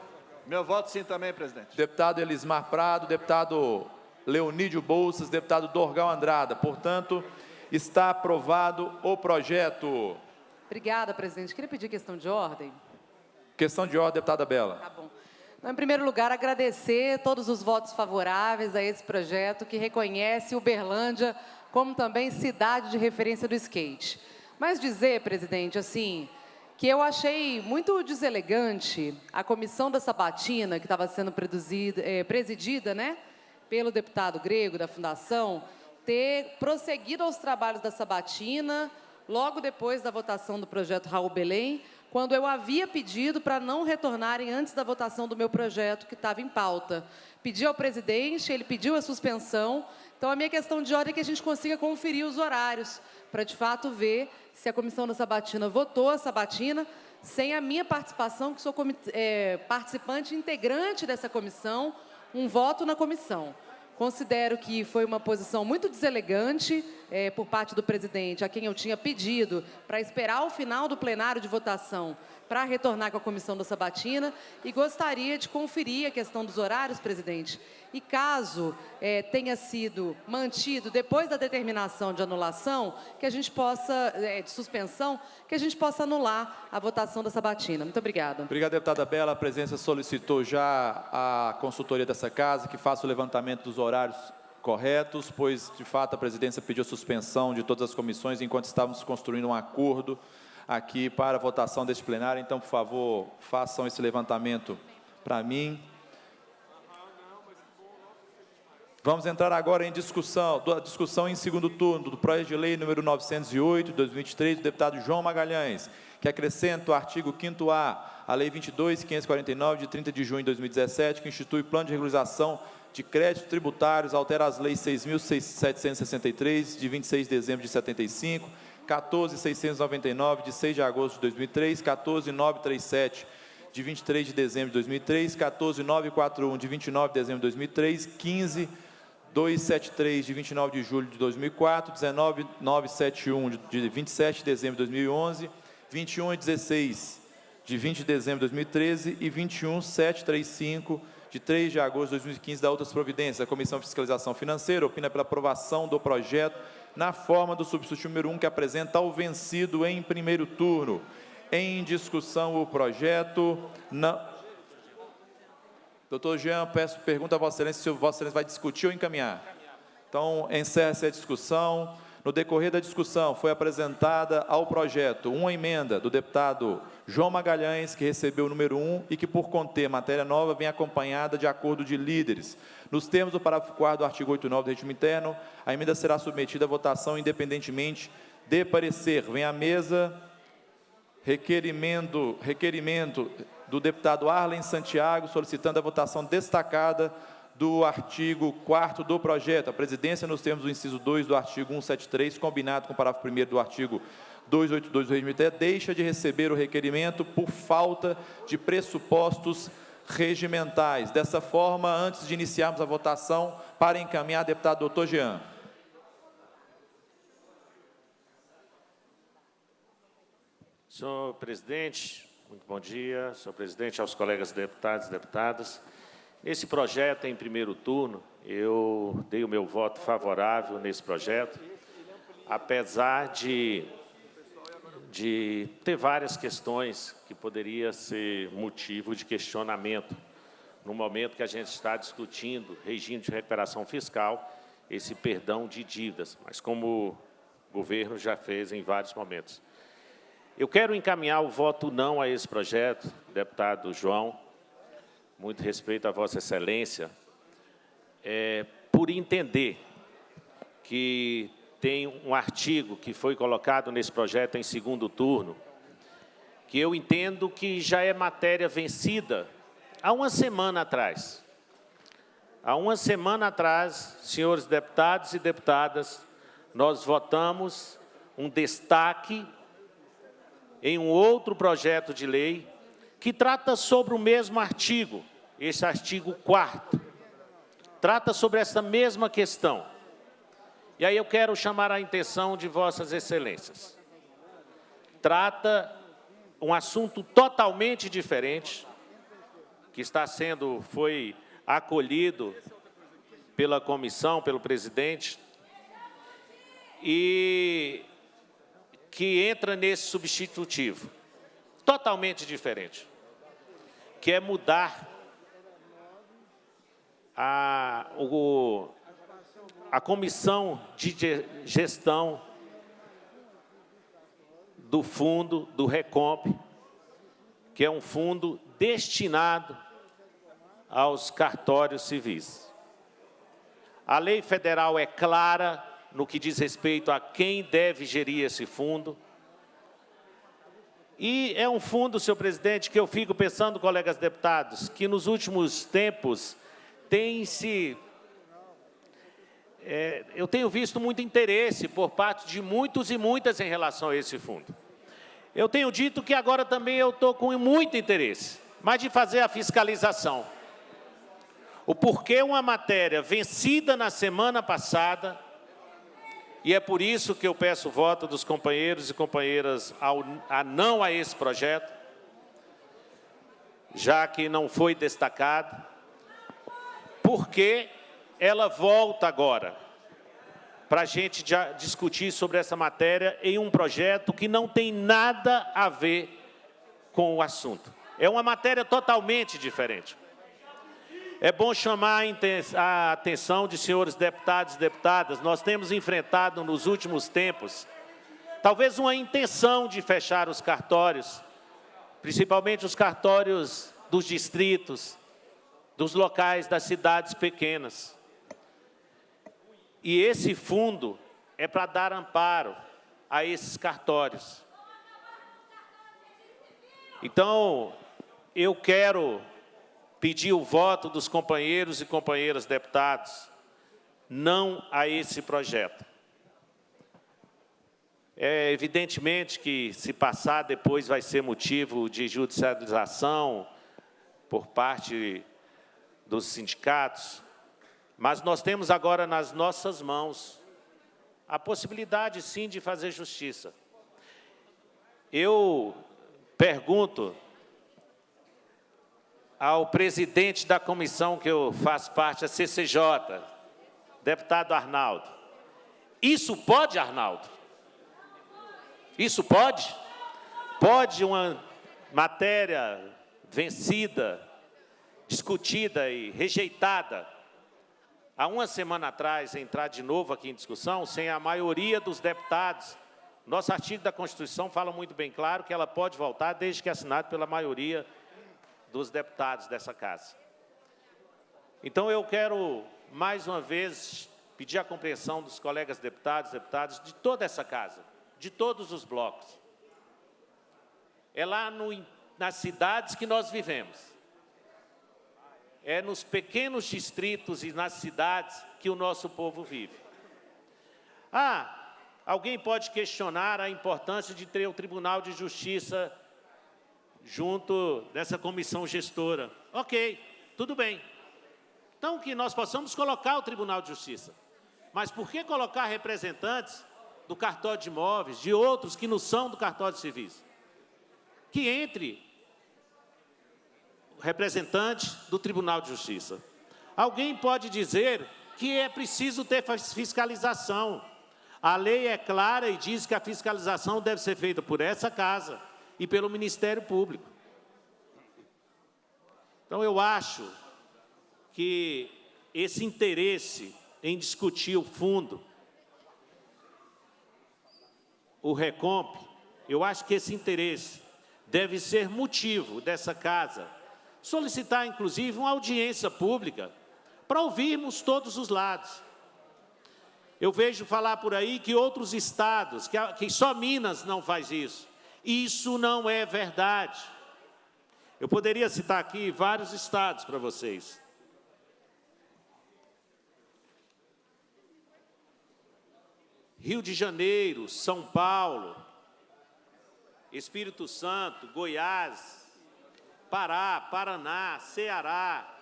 Meu voto sim também, presidente. Deputado Elismar Prado, deputado Leonídio Bolsas, deputado Dorgal Andrada. Portanto, está aprovado o projeto. Obrigada, presidente. Queria pedir questão de ordem. Questão de ordem, deputada Bela. Tá bom. Em primeiro lugar, agradecer todos os votos favoráveis a esse projeto que reconhece Uberlândia como também cidade de referência do skate. Mas dizer, presidente, assim, que eu achei muito deselegante a comissão da sabatina, que estava sendo presidida, né, pelo deputado Grego da Fundação, ter prosseguido aos trabalhos da sabatina logo depois da votação do projeto Raul Belém, quando eu havia pedido para não retornarem antes da votação do meu projeto, que estava em pauta. Pedi ao presidente, ele pediu a suspensão. Então, a minha questão de ordem é que a gente consiga conferir os horários, para, de fato, ver se a comissão da sabatina votou a sabatina, sem a minha participação, que sou participante integrante dessa comissão, um voto na comissão. Considero que foi uma posição muito deselegante por parte do presidente, a quem eu tinha pedido para esperar o final do plenário de votação para retornar com a comissão da sabatina, e gostaria de conferir a questão dos horários, presidente. E caso tenha sido mantido depois da determinação de anulação, que a gente possa, de suspensão, que a gente possa anular a votação da sabatina. Muito obrigada. Obrigado, deputada Bela. A presidência solicitou já a consultoria dessa casa que faça o levantamento dos horários corretos, pois, de fato, a presidência pediu suspensão de todas as comissões enquanto estávamos construindo um acordo aqui para a votação deste plenário. Então, por favor, façam esse levantamento para mim. Vamos entrar agora em discussão em segundo turno do projeto de lei número 908, de 2023, do deputado João Magalhães, que acrescenta o artigo 5º-A à Lei 22.549, de 30 de junho de 2017, que institui plano de regularização de créditos tributários, altera as leis 6.763, de 26 de dezembro de 75, 14.699, de 6 de agosto de 2003, 14.937, de 23 de dezembro de 2003, 14.941, de 29 de dezembro de 2003, 15.273, de 29 de julho de 2004, 19.971, de 27 de dezembro de 2011, 21.16, de 20 de dezembro de 2013 e 21.735, de 3 de agosto de 2015, da outras providências. A Comissão de Fiscalização Financeira opina pela aprovação do projeto na forma do substitutivo número 1, que apresenta ao vencido em primeiro turno. Em discussão o projeto. Doutor Jean, pergunta a Vossa Excelência se Vossa Excelência vai discutir ou encaminhar. Então, encerra-se a discussão. No decorrer da discussão, foi apresentada ao projeto uma emenda do deputado João Magalhães, que recebeu o número 1 e que, por conter matéria nova, vem acompanhada de acordo de líderes. Nos termos do parágrafo 4º do artigo 89 do regime interno, a emenda será submetida à votação independentemente de parecer. Vem à mesa requerimento do deputado Arlen Santiago, solicitando a votação destacada do artigo 4º do projeto. A presidência, nos termos do inciso 2 do artigo 173, combinado com o parágrafo 1º do artigo 282 do regime interno, deixa de receber o requerimento por falta de pressupostos regimentais. Dessa forma, antes de iniciarmos a votação, para encaminhar, deputado doutor Jean. Senhor presidente, muito bom dia. Senhor presidente, aos colegas deputados e deputadas. Nesse projeto, em primeiro turno, eu dei o meu voto favorável nesse projeto, apesar de ter várias questões que poderia ser motivo de questionamento no momento que a gente está discutindo regime de recuperação fiscal, esse perdão de dívidas, mas como o governo já fez em vários momentos. Eu quero encaminhar o voto não a esse projeto, deputado João, muito respeito a Vossa Excelência, por entender que tem um artigo que foi colocado nesse projeto em segundo turno, que eu entendo que já é matéria vencida há uma semana atrás. Há uma semana atrás, senhores deputados e deputadas, nós votamos um destaque em um outro projeto de lei que trata sobre o mesmo artigo, esse artigo 4º, trata sobre essa mesma questão. E aí eu quero chamar a atenção de Vossas Excelências. Trata um assunto totalmente diferente, que foi acolhido pela comissão, pelo presidente, e que entra nesse substitutivo, totalmente diferente, que é mudar a comissão de gestão do fundo, do Recomp, que é um fundo destinado aos cartórios civis. A lei federal é clara no que diz respeito a quem deve gerir esse fundo. E é um fundo, senhor presidente, que eu fico pensando, colegas deputados, que nos últimos tempos eu tenho visto muito interesse por parte de muitos e muitas em relação a esse fundo. Eu tenho dito que agora também eu estou com muito interesse, mas de fazer a fiscalização. o porquê uma matéria vencida na semana passada, e é por isso que eu peço o voto dos companheiros e companheiras não a esse projeto, já que não foi destacado, porque ela volta agora para a gente já discutir sobre essa matéria em um projeto que não tem nada a ver com o assunto. É uma matéria totalmente diferente. É bom chamar a atenção de senhores deputados e deputadas. Nós temos enfrentado nos últimos tempos, talvez uma intenção de fechar os cartórios, principalmente os cartórios dos distritos, dos locais das cidades pequenas. E esse fundo é para dar amparo a esses cartórios. Então, eu quero pedir o voto dos companheiros e companheiras deputados, não a esse projeto. É evidentemente que, se passar, depois vai ser motivo de judicialização por parte dos sindicatos, mas nós temos agora nas nossas mãos a possibilidade, sim, de fazer justiça. Eu pergunto ao presidente da comissão que eu faço parte, a CCJ, deputado Arnaldo. Isso pode, Arnaldo? Isso pode? Pode uma matéria vencida, discutida e rejeitada, há uma semana atrás, entrar de novo aqui em discussão, sem a maioria dos deputados? Nosso artigo da Constituição fala muito bem claro que ela pode voltar desde que assinado pela maioria dos deputados dessa casa. Então, eu quero, mais uma vez, pedir a compreensão dos colegas deputados, deputadas de toda essa casa, de todos os blocos. É lá nas cidades que nós vivemos. É nos pequenos distritos e nas cidades que o nosso povo vive. Alguém pode questionar a importância de ter o Tribunal de Justiça junto dessa comissão gestora. Ok, tudo bem. Então, que nós possamos colocar o Tribunal de Justiça. Mas por que colocar representantes do cartório de imóveis, de outros que não são do cartório de civis? Que entre o representante do Tribunal de Justiça. Alguém pode dizer que é preciso ter fiscalização. A lei é clara e diz que a fiscalização deve ser feita por essa casa e pelo Ministério Público. Então, eu acho que esse interesse em discutir o fundo, o Recomp, eu acho que esse interesse deve ser motivo dessa casa solicitar, inclusive, uma audiência pública para ouvirmos todos os lados. Eu vejo falar por aí que outros estados, que só Minas não faz isso. Isso não é verdade. Eu poderia citar aqui vários estados para vocês. Rio de Janeiro, São Paulo, Espírito Santo, Goiás, Pará, Paraná, Ceará,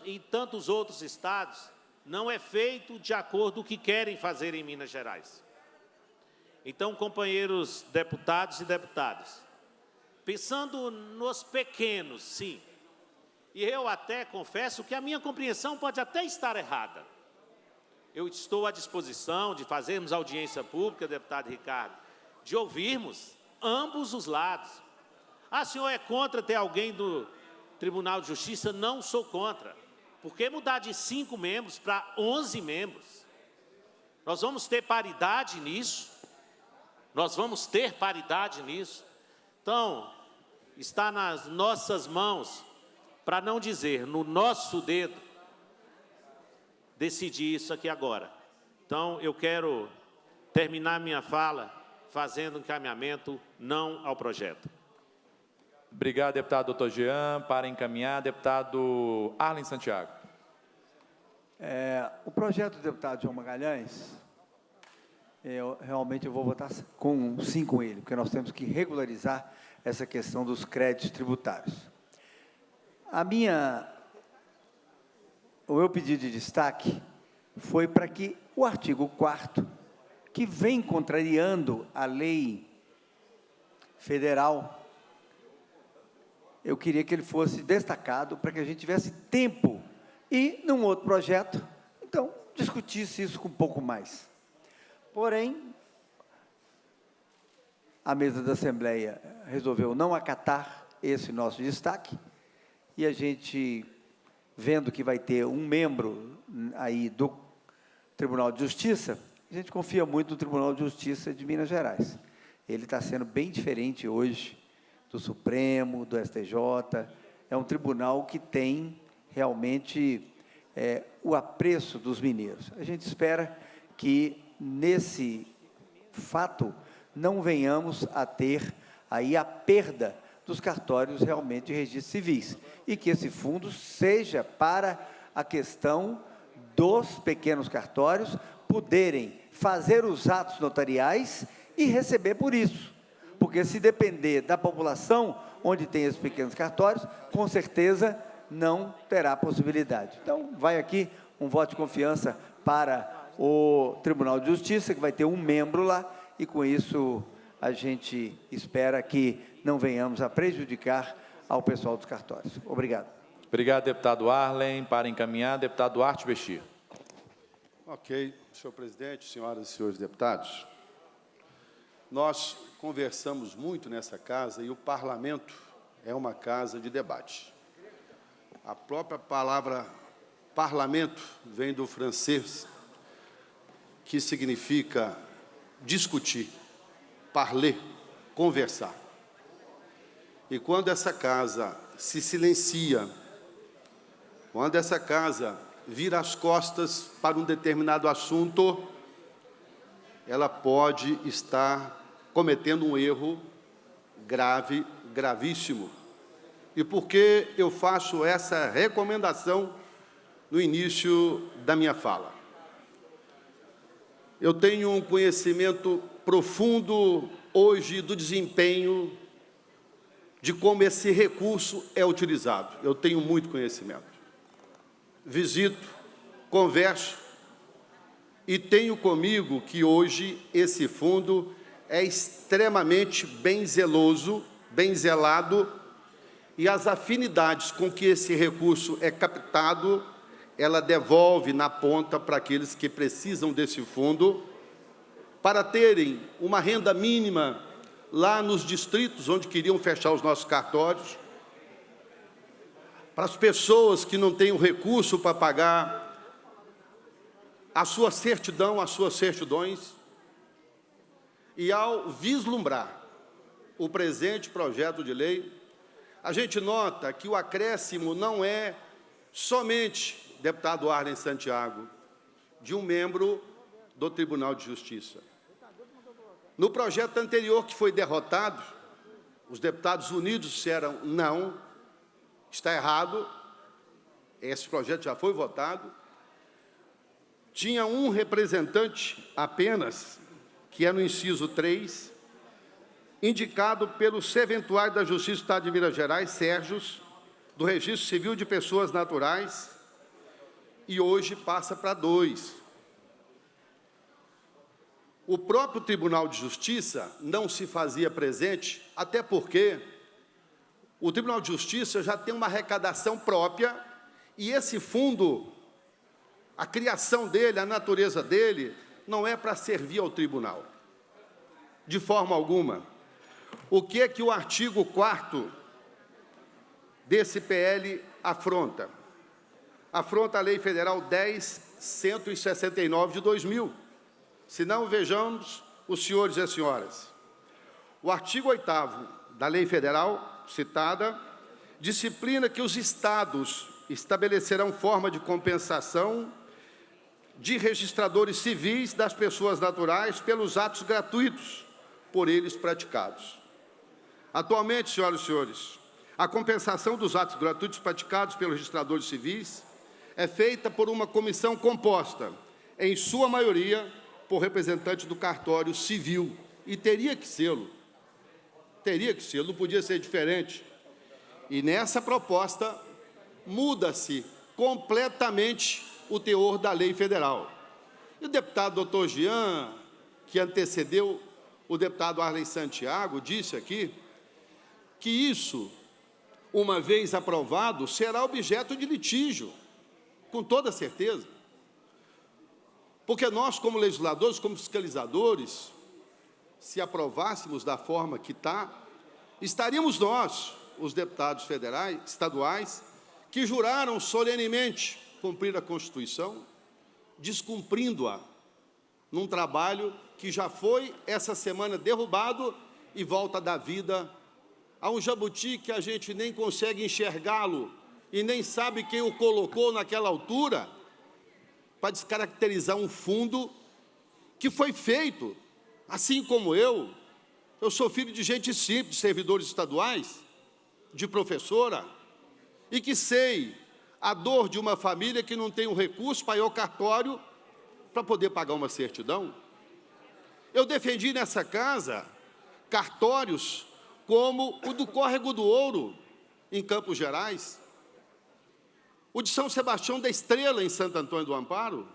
e tantos outros estados, não é feito de acordo com o que querem fazer em Minas Gerais. Então, companheiros deputados e deputadas, pensando nos pequenos, sim, e eu até confesso que a minha compreensão pode até estar errada. Eu estou à disposição de fazermos audiência pública, deputado Ricardo, de ouvirmos ambos os lados. Senhor é contra ter alguém do Tribunal de Justiça? Não sou contra. Por que mudar de 5 membros para 11 membros? Nós vamos ter paridade nisso? Nós vamos ter paridade nisso? Então, está nas nossas mãos, para não dizer no nosso dedo, decidir isso aqui agora. Então, eu quero terminar minha fala fazendo um encaminhamento não ao projeto. Obrigado, deputado Dr. Jean. Para encaminhar, deputado Arlen Santiago. O projeto do deputado João Magalhães, realmente eu vou votar sim com ele, porque nós temos que regularizar essa questão dos créditos tributários. O meu pedido de destaque foi para que o artigo 4º, que vem contrariando a lei federal, eu queria que ele fosse destacado para que a gente tivesse tempo e, num outro projeto, então, discutisse isso com um pouco mais. Porém, a mesa da Assembleia resolveu não acatar esse nosso destaque e a gente, vendo que vai ter um membro aí do Tribunal de Justiça, a gente confia muito no Tribunal de Justiça de Minas Gerais. Ele está sendo bem diferente hoje do Supremo, do STJ, é um tribunal que tem realmente o apreço dos mineiros. A gente espera que, nesse fato, não venhamos a ter aí a perda dos cartórios realmente de registros civis, e que esse fundo seja para a questão dos pequenos cartórios poderem fazer os atos notariais e receber por isso. Porque se depender da população onde tem esses pequenos cartórios, com certeza não terá possibilidade. Então, vai aqui um voto de confiança para o Tribunal de Justiça, que vai ter um membro lá, e com isso a gente espera que não venhamos a prejudicar ao pessoal dos cartórios. Obrigado. Obrigado, deputado Arlen. Para encaminhar, deputado Duarte Bexir. Ok, senhor presidente, senhoras e senhores deputados. Nós conversamos muito nessa casa e o parlamento é uma casa de debate. A própria palavra parlamento vem do francês, que significa discutir, parler, conversar. E quando essa casa se silencia, quando essa casa vira as costas para um determinado assunto, ela pode estar cometendo um erro grave, gravíssimo. E por que eu faço essa recomendação no início da minha fala? Eu tenho um conhecimento profundo hoje do desempenho de como esse recurso é utilizado. Eu tenho muito conhecimento. Visito, converso e tenho comigo que hoje esse fundo é extremamente bem zeloso, bem zelado, e as afinidades com que esse recurso é captado, ela devolve na ponta para aqueles que precisam desse fundo, para terem uma renda mínima lá nos distritos onde queriam fechar os nossos cartórios, para as pessoas que não têm o recurso para pagar a sua certidão, as suas certidões. E ao vislumbrar o presente projeto de lei, a gente nota que o acréscimo não é somente, deputado Arlen Santiago, de um membro do Tribunal de Justiça. No projeto anterior que foi derrotado, os deputados unidos disseram não, está errado, esse projeto já foi votado. Tinha um representante apenas, que é no inciso 3, indicado pelo Serventuário da Justiça do Estado de Minas Gerais, Sérgios, do Registro Civil de Pessoas Naturais, e hoje passa para 2. O próprio Tribunal de Justiça não se fazia presente, até porque o Tribunal de Justiça já tem uma arrecadação própria, e esse fundo, a criação dele, a natureza dele, não é para servir ao tribunal, de forma alguma. O que é que o artigo 4º desse PL afronta? Afronta a Lei Federal 10.169 de 2000. Se não, vejamos os senhores e as senhoras. O artigo 8º da Lei Federal, citada, disciplina que os estados estabelecerão forma de compensação de registradores civis das pessoas naturais pelos atos gratuitos por eles praticados. Atualmente, senhoras e senhores, a compensação dos atos gratuitos praticados pelos registradores civis é feita por uma comissão composta, em sua maioria, por representantes do cartório civil. E teria que sê-lo. Teria que ser, não podia ser diferente. E nessa proposta, muda-se completamente o teor da lei federal. E o deputado doutor Jean, que antecedeu o deputado Arley Santiago, disse aqui que isso, uma vez aprovado, será objeto de litígio, com toda certeza. Porque nós, como legisladores, como fiscalizadores, se aprovássemos da forma que está, estaríamos nós, os deputados federais, estaduais, que juraram solenemente cumprir a Constituição, descumprindo-a, num trabalho que já foi, essa semana, derrubado e volta a dar vida a um jabuti que a gente nem consegue enxergá-lo e nem sabe quem o colocou naquela altura para descaracterizar um fundo que foi feito, assim como eu sou filho de gente simples, de servidores estaduais, de professora, e que sei a dor de uma família que não tem um recurso para ir ao cartório para poder pagar uma certidão. Eu defendi nessa casa cartórios como o do Córrego do Ouro, em Campos Gerais, o de São Sebastião da Estrela, em Santo Antônio do Amparo,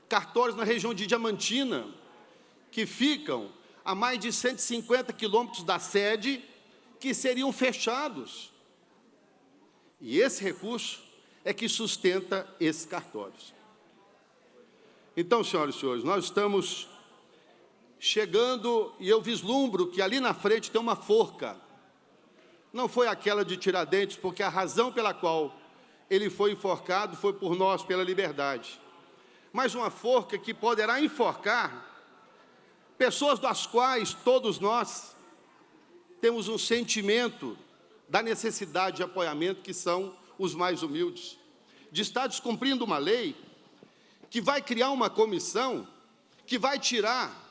cartórios na região de Diamantina, que ficam a mais de 150 quilômetros da sede, que seriam fechados. E esse recurso é que sustenta esses cartórios. Então, senhoras e senhores, nós estamos chegando, e eu vislumbro que ali na frente tem uma forca. Não foi aquela de Tiradentes, porque a razão pela qual ele foi enforcado foi por nós, pela liberdade. Mas uma forca que poderá enforcar pessoas das quais todos nós temos um sentimento da necessidade de apoiamento, que são os mais humildes, de estar descumprindo uma lei que vai criar uma comissão que vai tirar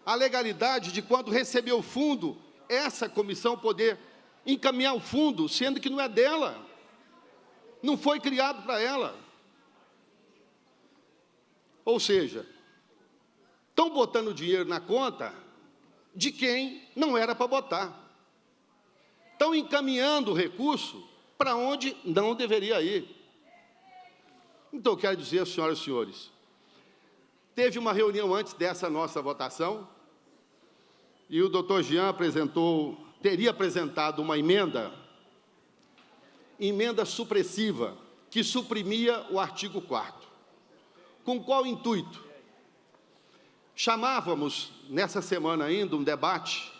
a legalidade de quando receber o fundo, essa comissão poder encaminhar o fundo, sendo que não é dela, não foi criado para ela. Ou seja, estão botando dinheiro na conta de quem não era para botar. Estão encaminhando o recurso para onde não deveria ir. Então, eu quero dizer, senhoras e senhores, teve uma reunião antes dessa nossa votação, e o doutor Jean teria apresentado uma emenda supressiva, que suprimia o artigo 4º. Com qual intuito? Chamávamos, nessa semana ainda, um debate,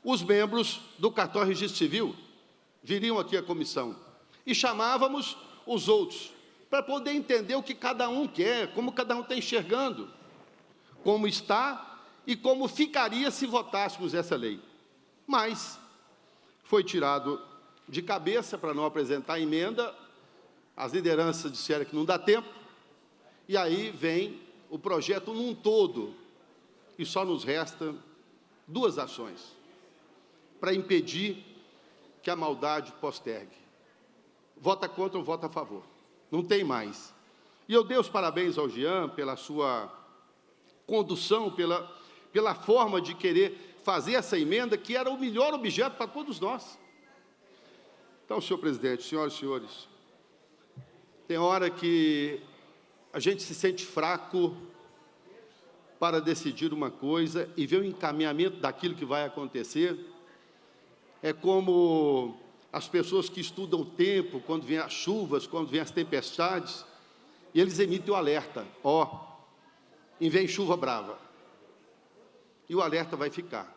os membros do Cartório Registro Civil, viriam aqui à comissão, e chamávamos os outros, para poder entender o que cada um quer, como cada um está enxergando, como está e como ficaria se votássemos essa lei. Mas foi tirado de cabeça para não apresentar a emenda, as lideranças disseram que não dá tempo, e aí vem o projeto num todo, e só nos resta duas ações para impedir que a maldade postergue. Vota contra ou vota a favor. Não tem mais. E eu dei os parabéns ao Jean pela sua condução, pela forma de querer fazer essa emenda, que era o melhor objeto para todos nós. Então, senhor presidente, senhoras e senhores, tem hora que a gente se sente fraco para decidir uma coisa e ver o encaminhamento daquilo que vai acontecer. É como as pessoas que estudam o tempo, quando vêm as chuvas, quando vêm as tempestades, e eles emitem o alerta, e vem chuva brava. E o alerta vai ficar,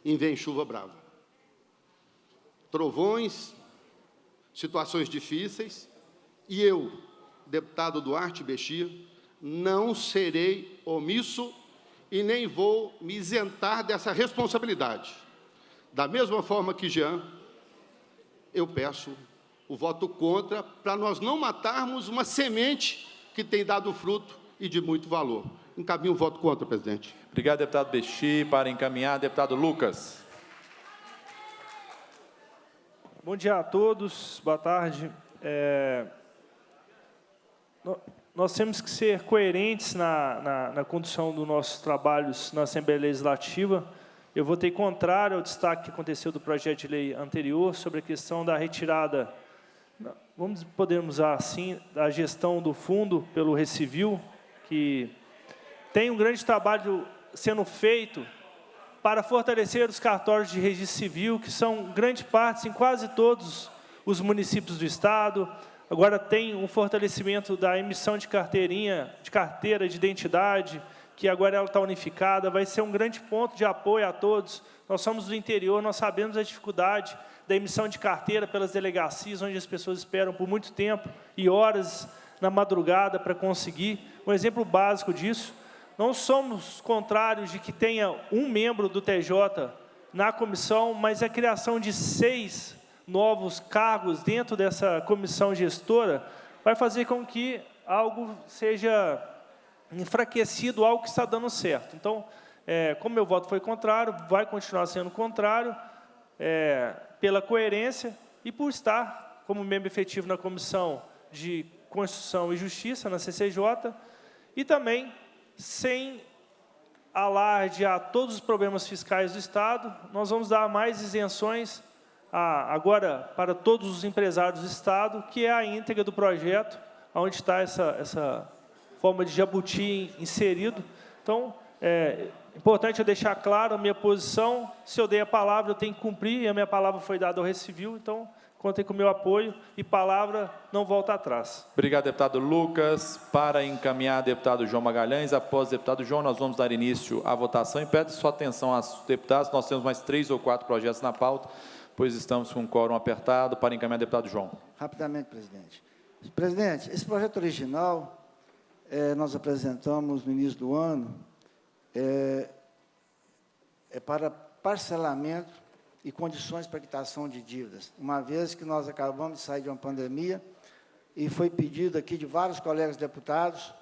e vem chuva brava. Trovões, situações difíceis, e eu, deputado Duarte Bechir, não serei omisso e nem vou me isentar dessa responsabilidade. Da mesma forma que Jean, eu peço o voto contra, para nós não matarmos uma semente que tem dado fruto e de muito valor. Encaminho o voto contra, presidente. Obrigado, deputado Bechir. Para encaminhar, deputado Lucas. Bom dia a todos, boa tarde. Nós temos que ser coerentes na condução dos nossos trabalhos na Assembleia Legislativa. eu votei contrário ao destaque que aconteceu do projeto de lei anterior sobre a questão da retirada, podemos usar assim, da gestão do fundo pelo Recivil, que tem um grande trabalho sendo feito para fortalecer os cartórios de registro civil, que são grande parte em quase todos os municípios do Estado. Agora tem um fortalecimento da emissão de carteira de identidade, que agora ela está unificada, vai ser um grande ponto de apoio a todos. Nós somos do interior, nós sabemos a dificuldade da emissão de carteira pelas delegacias, onde as pessoas esperam por muito tempo e horas na madrugada para conseguir. Um exemplo básico disso, não somos contrários de que tenha um membro do TJ na comissão, mas a criação de 6 novos cargos dentro dessa comissão gestora vai fazer com que algo seja enfraquecido, algo que está dando certo. Então, como meu voto foi contrário, vai continuar sendo contrário, pela coerência e por estar como membro efetivo na Comissão de Constituição e Justiça, na CCJ, e também, sem alarde a todos os problemas fiscais do Estado, nós vamos dar mais isenções agora para todos os empresários do Estado, que é a íntegra do projeto, onde está essa forma de jabuti inserido. Então, é importante eu deixar claro a minha posição. Se eu dei a palavra, eu tenho que cumprir, e a minha palavra foi dada ao Recivil, então contem com o meu apoio, e palavra não volta atrás. Obrigado, deputado Lucas. Para encaminhar, deputado João Magalhães. Após o deputado João, nós vamos dar início à votação. E peço sua atenção aos deputados, nós temos mais 3 ou 4 projetos na pauta, pois estamos com um quórum apertado. Para encaminhar, deputado João. Rapidamente, presidente. Presidente, esse projeto original, nós apresentamos no início do ano, é para parcelamento e condições para quitação de dívidas, uma vez que nós acabamos de sair de uma pandemia e foi pedido aqui de vários colegas deputados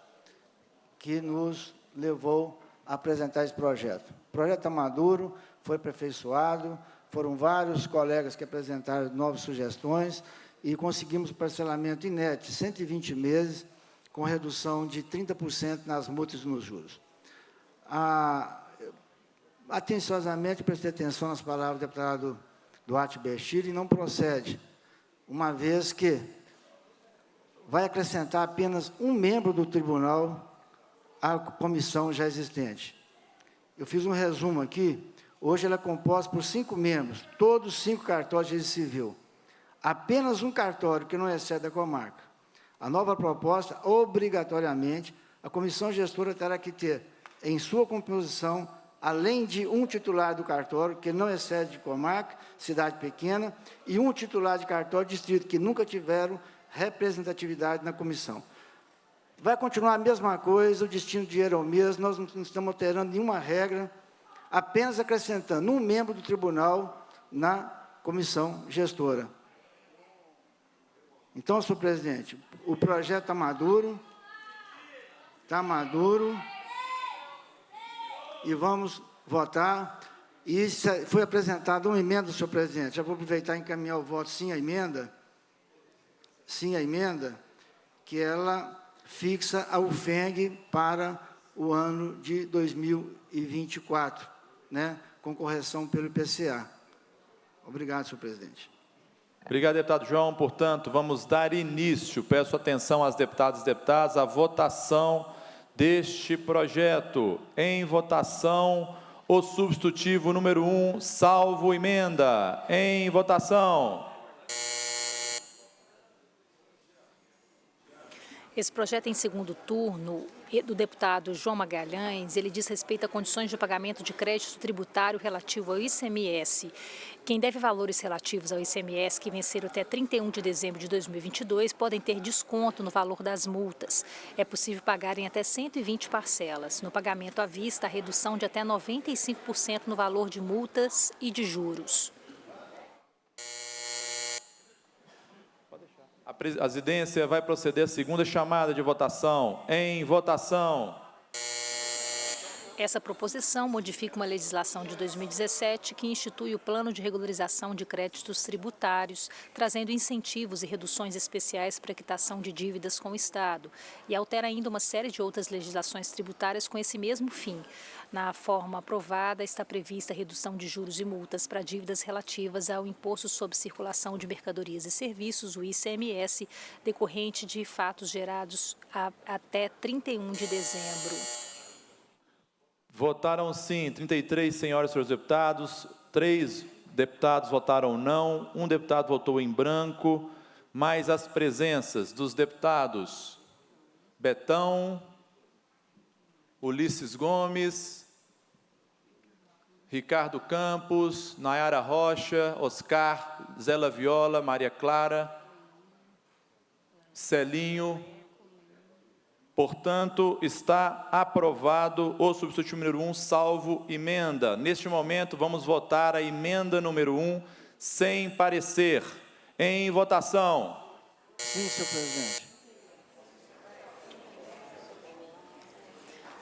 que nos levou a apresentar esse projeto. O projeto está maduro, foi aperfeiçoado, foram vários colegas que apresentaram novas sugestões e conseguimos parcelamento inédito de 120 meses, com redução de 30% nas multas e nos juros. Atenciosamente, prestei atenção nas palavras do deputado Duarte Bechir e não procede, uma vez que vai acrescentar apenas um membro do tribunal à comissão já existente. Eu fiz um resumo aqui. Hoje ela é composta por 5 membros, todos 5 cartórios de registro civil. Apenas um cartório que não excede a comarca. A nova proposta, obrigatoriamente, a comissão gestora terá que ter em sua composição, além de um titular do cartório, que não excede de comarca, cidade pequena, e um titular de cartório distrito, que nunca tiveram representatividade na comissão. Vai continuar a mesma coisa, o destino de dinheiro é o mesmo, nós não estamos alterando nenhuma regra, apenas acrescentando um membro do tribunal na comissão gestora. Então, senhor presidente, o projeto está maduro, e vamos votar. E foi apresentada uma emenda, senhor presidente. Já vou aproveitar e encaminhar o voto sim à emenda, que ela fixa a UFENG para o ano de 2024, né, com correção pelo IPCA. Obrigado, senhor presidente. Obrigado, deputado João. Portanto, vamos dar início, peço atenção às deputadas e deputados, à votação deste projeto. Em votação, o substitutivo número 1, salvo emenda. Em votação. Esse projeto em segundo turno do deputado João Magalhães, ele diz respeito a condições de pagamento de crédito tributário relativo ao ICMS. Quem deve valores relativos ao ICMS que venceram até 31 de dezembro de 2022 podem ter desconto no valor das multas. É possível pagar em até 120 parcelas. No pagamento à vista, a redução de até 95% no valor de multas e de juros. A presidência vai proceder à segunda chamada de votação. Em votação. Essa proposição modifica uma legislação de 2017 que institui o Plano de Regularização de Créditos Tributários, trazendo incentivos e reduções especiais para a quitação de dívidas com o Estado, e altera ainda uma série de outras legislações tributárias com esse mesmo fim. Na forma aprovada, está prevista a redução de juros e multas para dívidas relativas ao Imposto sobre Circulação de Mercadorias e Serviços, o ICMS, decorrente de fatos gerados até 31 de dezembro. Votaram sim 33 senhoras e senhores deputados, 3 deputados votaram não, 1 deputado votou em branco, mais as presenças dos deputados Betão, Ulisses Gomes, Ricardo Campos, Nayara Rocha, Oscar, Zé Viola, Maria Clara, Celinho. Portanto, está aprovado o substitutivo número 1, salvo emenda. Neste momento, vamos votar a emenda número 1, sem parecer. Em votação. Sim, senhor presidente.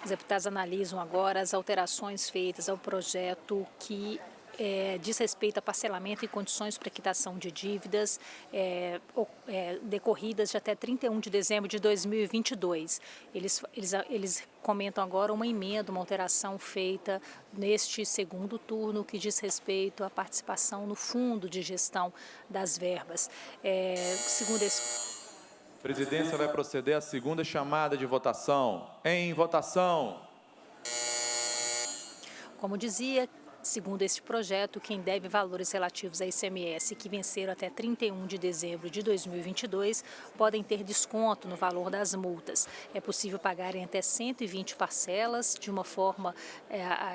Os deputados analisam agora as alterações feitas ao projeto que diz respeito a parcelamento e condições para quitação de dívidas decorridas de até 31 de dezembro de 2022. Eles comentam agora uma emenda, uma alteração feita neste segundo turno que diz respeito à participação no fundo de gestão das verbas. Segundo esse... A presidência vai proceder à segunda chamada de votação. Em votação. Como dizia, segundo este projeto, quem deve valores relativos a ICMS que venceram até 31 de dezembro de 2022 podem ter desconto no valor das multas. É possível pagar em até 120 parcelas, de uma forma,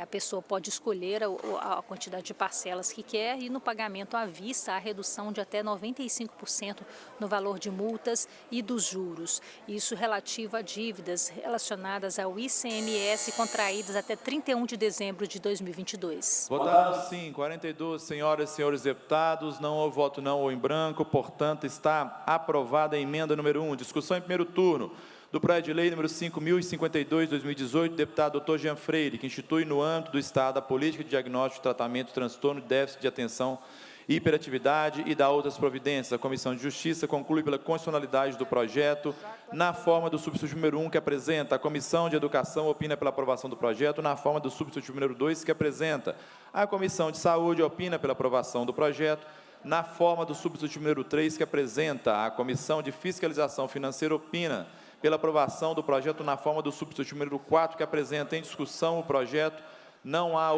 a pessoa pode escolher a quantidade de parcelas que quer e no pagamento à vista há redução de até 95% no valor de multas e dos juros. Isso relativo a dívidas relacionadas ao ICMS contraídas até 31 de dezembro de 2022. Votaram sim, 42 senhoras e senhores deputados, não houve voto não ou em branco, portanto, está aprovada a emenda número 1. Discussão em primeiro turno do projeto de lei número 5.052/2018, deputado Dr. Jean Freire, que institui no âmbito do Estado a política de diagnóstico, tratamento, transtorno, déficit de atenção e hiperatividade e dá outras providências. A Comissão de Justiça conclui pela constitucionalidade do projeto na forma do substitutivo número 1 que apresenta. A Comissão de Educação opina pela aprovação do projeto na forma do substitutivo número 2 que apresenta. A Comissão de Saúde opina pela aprovação do projeto na forma do substitutivo número 3 que apresenta. A Comissão de Fiscalização Financeira opina pela aprovação do projeto na forma do substitutivo número 4 que apresenta. Em discussão o projeto. Não há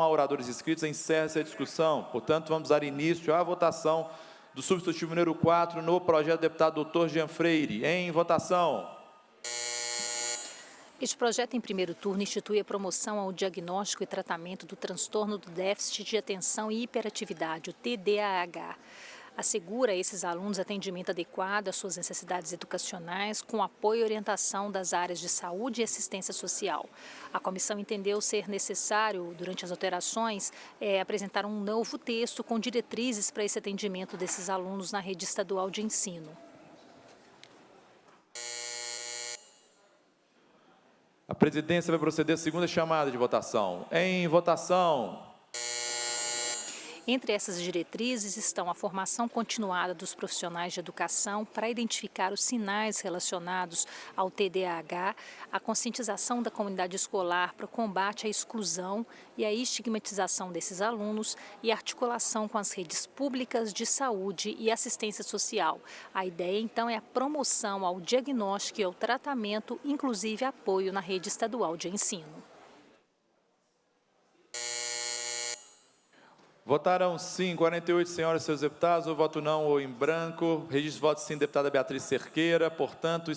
oradores inscritos, encerra-se a discussão. Portanto, vamos dar início à votação do substitutivo número 4 no projeto do deputado Dr. Jean Freire. Em votação. Este projeto, em primeiro turno, institui a promoção ao diagnóstico e tratamento do transtorno do déficit de atenção e hiperatividade, o TDAH. Assegura a esses alunos atendimento adequado às suas necessidades educacionais, com apoio e orientação das áreas de saúde e assistência social. A comissão entendeu ser necessário, durante as alterações, apresentar um novo texto com diretrizes para esse atendimento desses alunos na rede estadual de ensino. A presidência vai proceder à segunda chamada de votação. Em votação. Entre essas diretrizes estão a formação continuada dos profissionais de educação para identificar os sinais relacionados ao TDAH, a conscientização da comunidade escolar para o combate à exclusão e à estigmatização desses alunos e a articulação com as redes públicas de saúde e assistência social. A ideia, então, é a promoção ao diagnóstico e ao tratamento, inclusive apoio na rede estadual de ensino. Votaram sim, 48 senhoras e seus deputados, o voto não ou em branco. Registro de voto sim, deputada Beatriz Cerqueira. Portanto,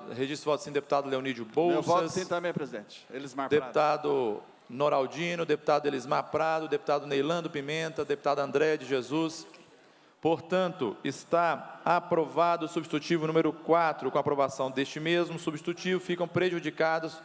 registro de voto sim, deputado Leonídio Bolsas. Meu voto sim também, presidente. Elismar Prado. Deputado Noraldino, deputado Elismar Prado, deputado Neilando Pimenta, deputado André de Jesus. Portanto, está aprovado o substitutivo número 4. Com a aprovação deste mesmo substitutivo, ficam prejudicados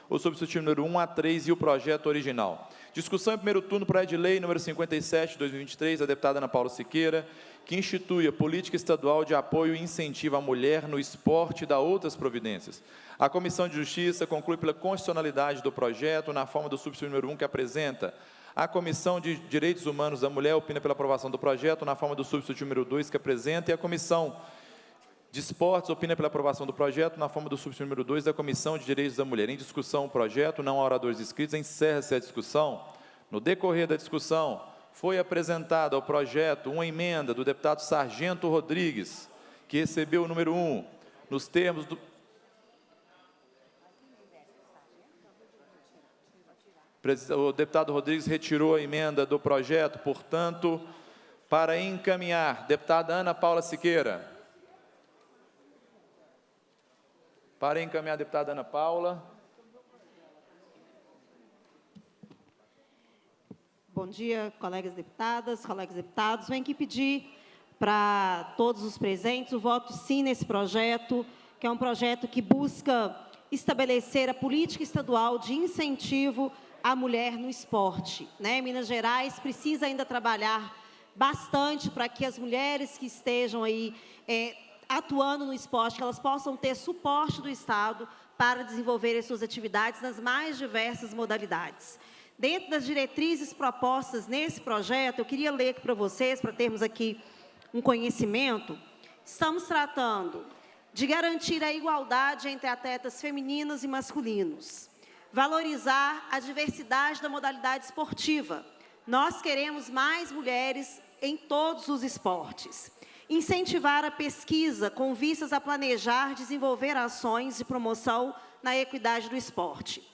o substitutivo número 1 a 3 e o projeto original. Discussão em primeiro turno, projeto de lei número 57 de 2023, da deputada Ana Paula Siqueira, que institui a política estadual de apoio e incentivo à mulher no esporte e dá outras providências. A Comissão de Justiça conclui pela constitucionalidade do projeto na forma do substitutivo número 1 que apresenta. A Comissão de Direitos Humanos da Mulher opina pela aprovação do projeto na forma do substitutivo número 2 que apresenta, e a Comissão de Esportes opina pela aprovação do projeto na forma do substitutivo número 2 da Comissão de Direitos da Mulher. Em discussão o projeto, não há oradores inscritos, encerra-se a discussão. No decorrer da discussão, foi apresentada ao projeto uma emenda do deputado Sargento Rodrigues, que recebeu o número 1, nos termos do... O deputado Rodrigues retirou a emenda do projeto, portanto, para encaminhar, deputada Ana Paula Siqueira. Para encaminhar a deputada Ana Paula. Bom dia, colegas deputadas, colegas deputados. Venho aqui pedir para todos os presentes o voto sim nesse projeto, que é um projeto que busca estabelecer a política estadual de incentivo à mulher no esporte, né? Minas Gerais precisa ainda trabalhar bastante para que as mulheres que estejam aí atuando no esporte, que elas possam ter suporte do Estado para desenvolver as suas atividades nas mais diversas modalidades. Dentro das diretrizes propostas nesse projeto, eu queria ler aqui para vocês, para termos aqui um conhecimento, estamos tratando de garantir a igualdade entre atletas femininos e masculinos, valorizar a diversidade da modalidade esportiva. Nós queremos mais mulheres em todos os esportes. Incentivar a pesquisa com vistas a planejar, desenvolver ações de promoção na equidade do esporte.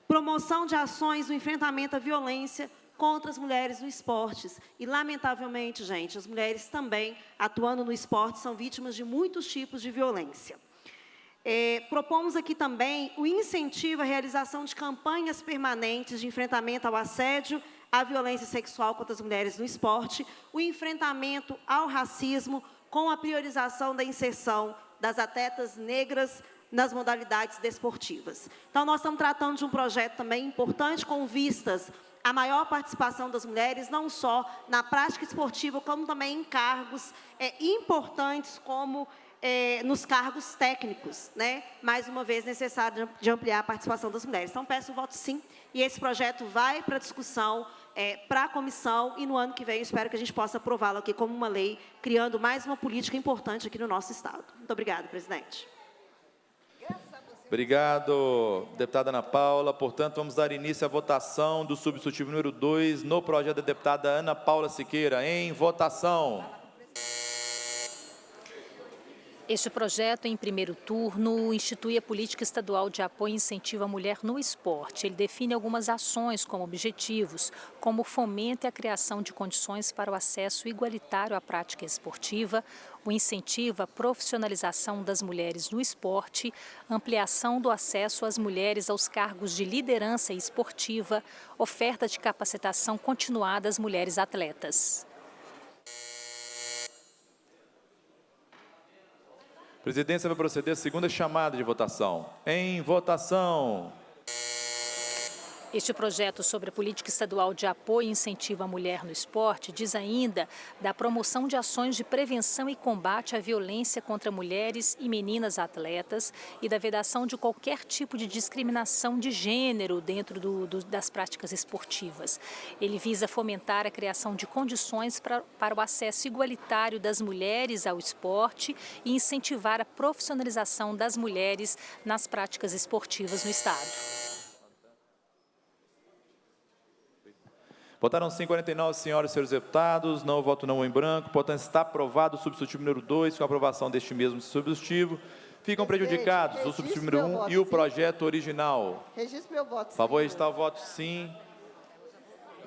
Promoção de ações no enfrentamento à violência contra as mulheres no esporte. E, lamentavelmente, gente, as mulheres também, atuando no esporte, são vítimas de muitos tipos de violência. Propomos aqui também o incentivo à realização de campanhas permanentes de enfrentamento ao assédio, à violência sexual contra as mulheres no esporte, o enfrentamento ao racismo, com a priorização da inserção das atletas negras nas modalidades desportivas. Então, nós estamos tratando de um projeto também importante, com vistas à maior participação das mulheres, não só na prática esportiva, como também em cargos importantes, como nos cargos técnicos, né? Mais uma vez, necessário de ampliar a participação das mulheres. Então, peço o voto sim, e esse projeto vai para discussão, para a comissão, e no ano que vem eu espero que a gente possa aprová-lo aqui como uma lei, criando mais uma política importante aqui no nosso Estado. Muito obrigada, presidente. Obrigado, deputada Ana Paula. Portanto, vamos dar início à votação do substitutivo número 2 no projeto da deputada Ana Paula Siqueira. Em votação. Este projeto, em primeiro turno, institui a política estadual de apoio e incentivo à mulher no esporte. Ele define algumas ações como objetivos, como o fomento e a criação de condições para o acesso igualitário à prática esportiva, o incentivo à profissionalização das mulheres no esporte, ampliação do acesso às mulheres aos cargos de liderança esportiva, oferta de capacitação continuada às mulheres atletas. A presidência vai proceder à segunda chamada de votação. Em votação. Este projeto sobre a política estadual de apoio e incentivo à mulher no esporte diz ainda da promoção de ações de prevenção e combate à violência contra mulheres e meninas atletas e da vedação de qualquer tipo de discriminação de gênero dentro das práticas esportivas. Ele visa fomentar a criação de condições para o acesso igualitário das mulheres ao esporte e incentivar a profissionalização das mulheres nas práticas esportivas no Estado. Votaram 49 senhoras e senhores deputados, não voto não em branco, portanto está aprovado o substitutivo número 2, com a aprovação deste mesmo substitutivo. Ficam prejudicados o substitutivo número 1 e o projeto original. Registre meu voto sim. Por favor, está o voto sim.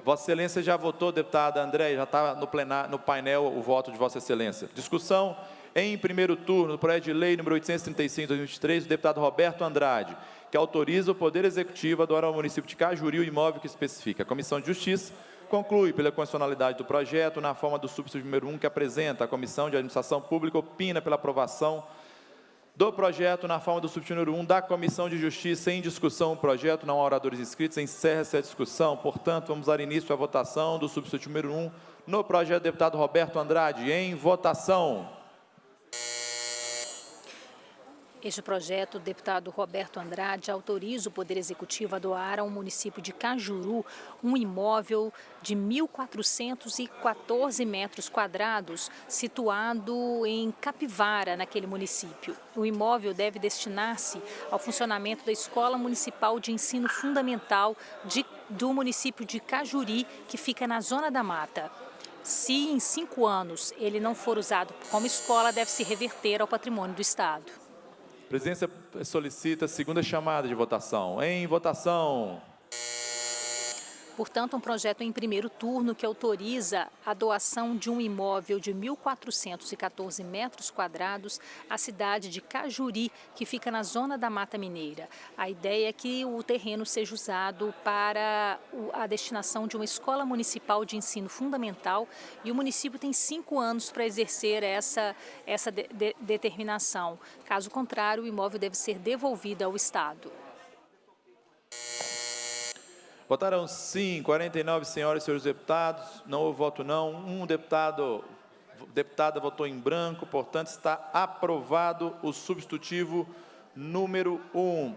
Vossa Excelência já votou, deputada André, já está no painel o voto de Vossa Excelência. Discussão em primeiro turno do projeto de lei número 835 de 2023, do deputado Roberto Andrade, que autoriza o Poder Executivo a doar ao município de Cajuri o imóvel que especifica. A Comissão de Justiça conclui pela constitucionalidade do projeto na forma do substitutivo número 1 que apresenta. A Comissão de Administração Pública opina pela aprovação do projeto na forma do subtítulo número 1 da Comissão de Justiça. Em discussão o projeto, não há oradores inscritos, encerra-se a discussão. Portanto, vamos dar início à votação do subtítulo número 1 no projeto do deputado Roberto Andrade. Em votação. Este projeto, o deputado Roberto Andrade autoriza o Poder Executivo a doar ao município de Cajuru um imóvel de 1.414 metros quadrados, situado em Capivara, naquele município. O imóvel deve destinar-se ao funcionamento da Escola Municipal de Ensino Fundamental do município de Cajuri, que fica na Zona da Mata. Se em 5 anos ele não for usado como escola, deve se reverter ao patrimônio do Estado. A presidência solicita a segunda chamada de votação. Em votação. Portanto, um projeto em primeiro turno que autoriza a doação de um imóvel de 1.414 metros quadrados à cidade de Cajuri, que fica na Zona da Mata Mineira. A ideia é que o terreno seja usado para a destinação de uma escola municipal de ensino fundamental e o município tem 5 anos para exercer essa determinação. Caso contrário, o imóvel deve ser devolvido ao Estado. Votaram sim, 49 senhoras e senhores deputados, não houve voto não, um deputada votou em branco, portanto está aprovado o substitutivo número 1.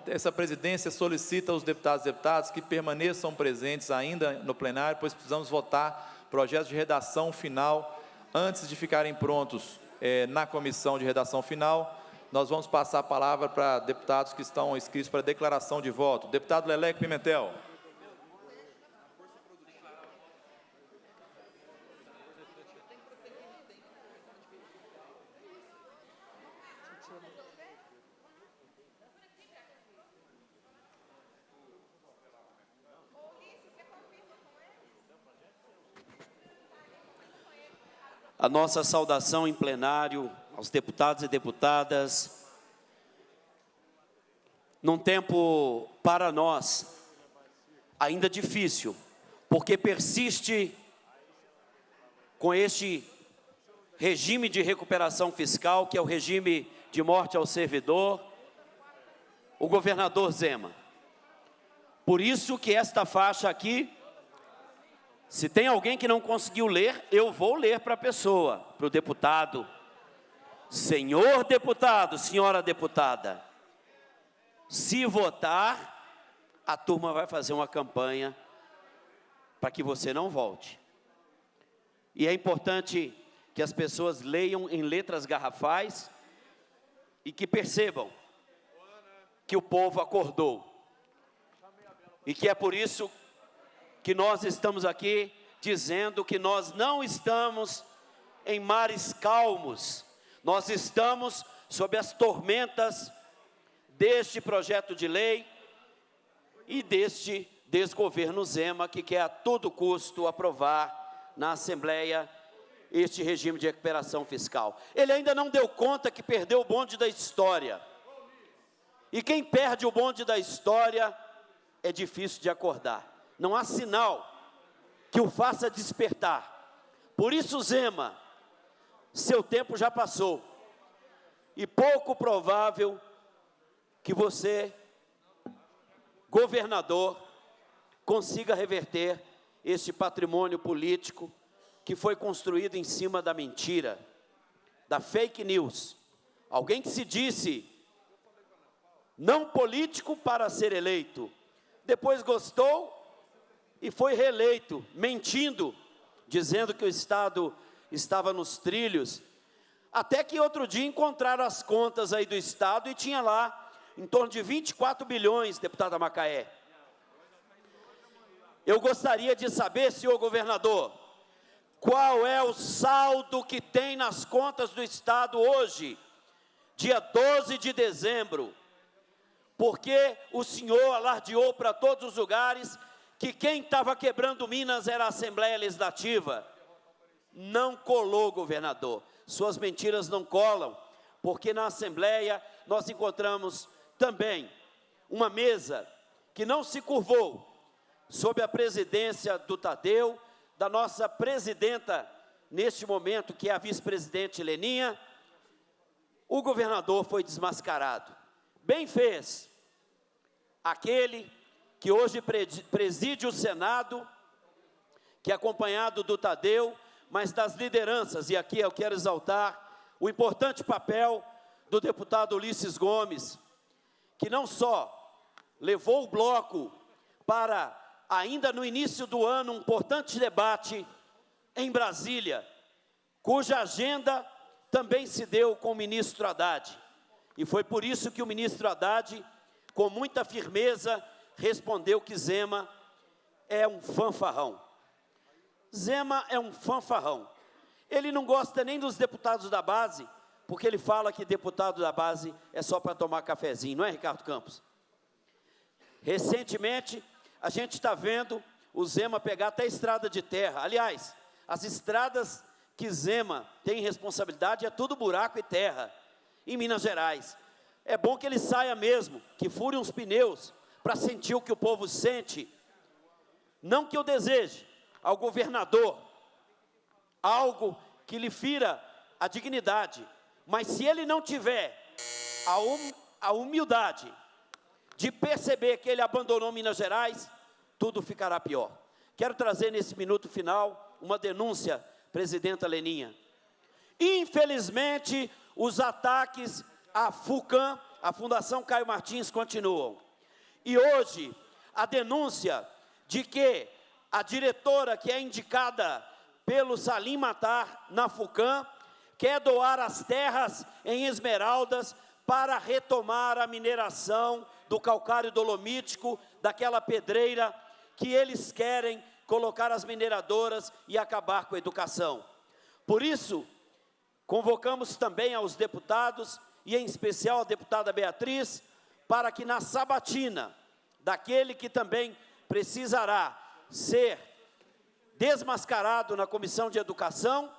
Essa presidência solicita aos deputados e deputadas que permaneçam presentes ainda no plenário, pois precisamos votar projetos de redação final antes de ficarem prontos na comissão de redação final. Nós vamos passar a palavra para deputados que estão inscritos para declaração de voto. Deputado Leleco Pimentel. A nossa saudação em plenário aos deputados e deputadas, num tempo para nós ainda difícil, porque persiste com este regime de recuperação fiscal, que é o regime de morte ao servidor, o governador Zema. Por isso que esta faixa aqui, se tem alguém que não conseguiu ler, eu vou ler para a pessoa, para o deputado. Senhor deputado, senhora deputada, se votar, a turma vai fazer uma campanha para que você não volte. E é importante que as pessoas leiam em letras garrafais e que percebam que o povo acordou. E que é por isso que nós estamos aqui dizendo que nós não estamos em mares calmos. Nós estamos sob as tormentas deste projeto de lei e deste desgoverno Zema, que quer a todo custo aprovar na Assembleia este regime de recuperação fiscal. Ele ainda não deu conta que perdeu o bonde da história. E quem perde o bonde da história é difícil de acordar. Não há sinal que o faça despertar. Por isso, Zema, seu tempo já passou, e pouco provável que você, governador, consiga reverter este patrimônio político que foi construído em cima da mentira, da fake news. Alguém que se disse não político para ser eleito, depois gostou e foi reeleito, mentindo, dizendo que o Estado estava nos trilhos, até que outro dia encontraram as contas aí do Estado e tinha lá em torno de 24 bilhões, deputada Macaé. Eu gostaria de saber, senhor governador, qual é o saldo que tem nas contas do Estado hoje, dia 12 de dezembro, porque o senhor alardeou para todos os lugares que quem estava quebrando Minas era a Assembleia Legislativa. Não colou, governador. Suas mentiras não colam, porque na Assembleia nós encontramos também uma mesa que não se curvou sob a presidência do Tadeu, da nossa presidenta neste momento, que é a vice-presidente Leninha, o governador foi desmascarado. Bem fez aquele que hoje preside o Senado, que é acompanhado do Tadeu, mas das lideranças, e aqui eu quero exaltar o importante papel do deputado Ulisses Gomes, que não só levou o bloco para, ainda no início do ano, um importante debate em Brasília, cuja agenda também se deu com o ministro Haddad. E foi por isso que o ministro Haddad, com muita firmeza, respondeu que Zema é um fanfarrão. Zema é um fanfarrão. Ele não gosta nem dos deputados da base, porque ele fala que deputado da base é só para tomar cafezinho, não é, Ricardo Campos? Recentemente, a gente está vendo o Zema pegar até estrada de terra. Aliás, as estradas que Zema tem responsabilidade é tudo buraco e terra, em Minas Gerais. É bom que ele saia mesmo, que fure uns pneus, para sentir o que o povo sente. Não que eu deseje ao governador algo que lhe fira a dignidade, mas se ele não tiver a humildade de perceber que ele abandonou Minas Gerais, tudo ficará pior. Quero trazer nesse minuto final uma denúncia, presidenta Leninha. Infelizmente, os ataques à FUCAM, a Fundação Caio Martins, continuam. E hoje, a denúncia de que a diretora que é indicada pelo Salim Matar na FUCAM quer doar as terras em Esmeraldas para retomar a mineração do calcário dolomítico, daquela pedreira que eles querem colocar as mineradoras e acabar com a educação. Por isso, convocamos também aos deputados, e em especial a deputada Beatriz, para que na sabatina daquele que também precisará ser desmascarado na Comissão de Educação,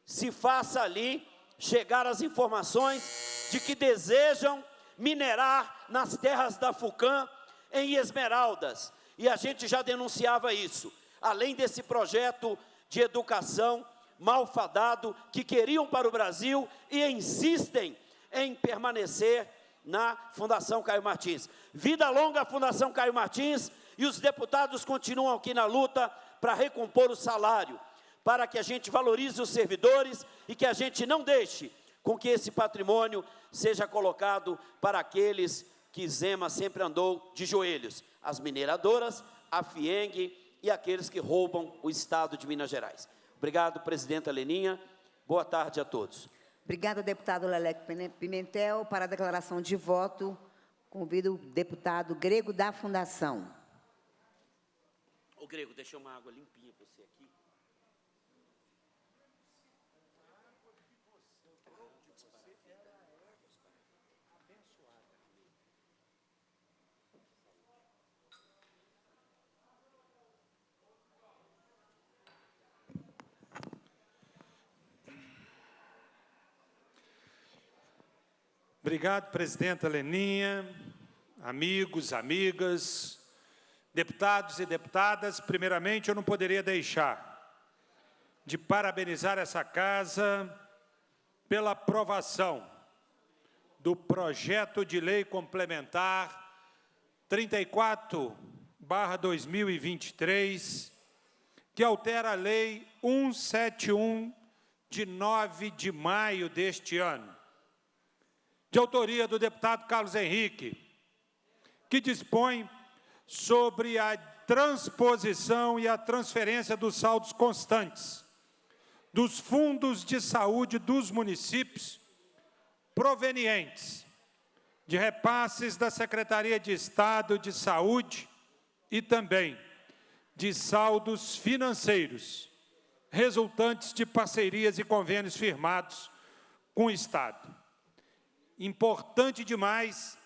se faça ali chegar as informações de que desejam minerar nas terras da FUCAM em Esmeraldas. E a gente já denunciava isso. Além desse projeto de educação malfadado que queriam para o Brasil e insistem em permanecer na Fundação Caio Martins. Vida longa à Fundação Caio Martins, e os deputados continuam aqui na luta para recompor o salário, para que a gente valorize os servidores e que a gente não deixe com que esse patrimônio seja colocado para aqueles que Zema sempre andou de joelhos, as mineradoras, a FIENG e aqueles que roubam o Estado de Minas Gerais. Obrigado, presidenta Leninha. Boa tarde a todos. Obrigada, deputado Leleco Pimentel. Para a declaração de voto, convido o deputado Grego da Fundação. Ô, Grego, deixa uma água limpinha para você aqui. Obrigado, presidenta Leninha, amigos, amigas, deputados e deputadas. Primeiramente, eu não poderia deixar de parabenizar essa casa pela aprovação do projeto de lei complementar 34/2023, que altera a lei 171 de 9 de maio deste ano, de autoria do deputado Carlos Henrique, que dispõe sobre a transposição e a transferência dos saldos constantes dos fundos de saúde dos municípios provenientes de repasses da Secretaria de Estado de Saúde e também de saldos financeiros resultantes de parcerias e convênios firmados com o Estado. Importante demais,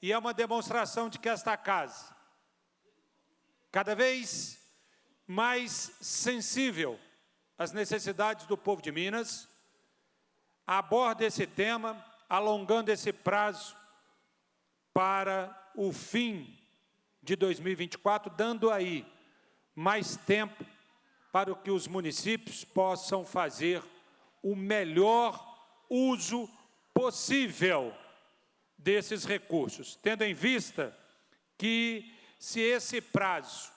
e é uma demonstração de que esta casa, cada vez mais sensível às necessidades do povo de Minas, aborda esse tema, alongando esse prazo para o fim de 2024, dando aí mais tempo para que os municípios possam fazer o melhor uso possível desses recursos, tendo em vista que, se esse prazo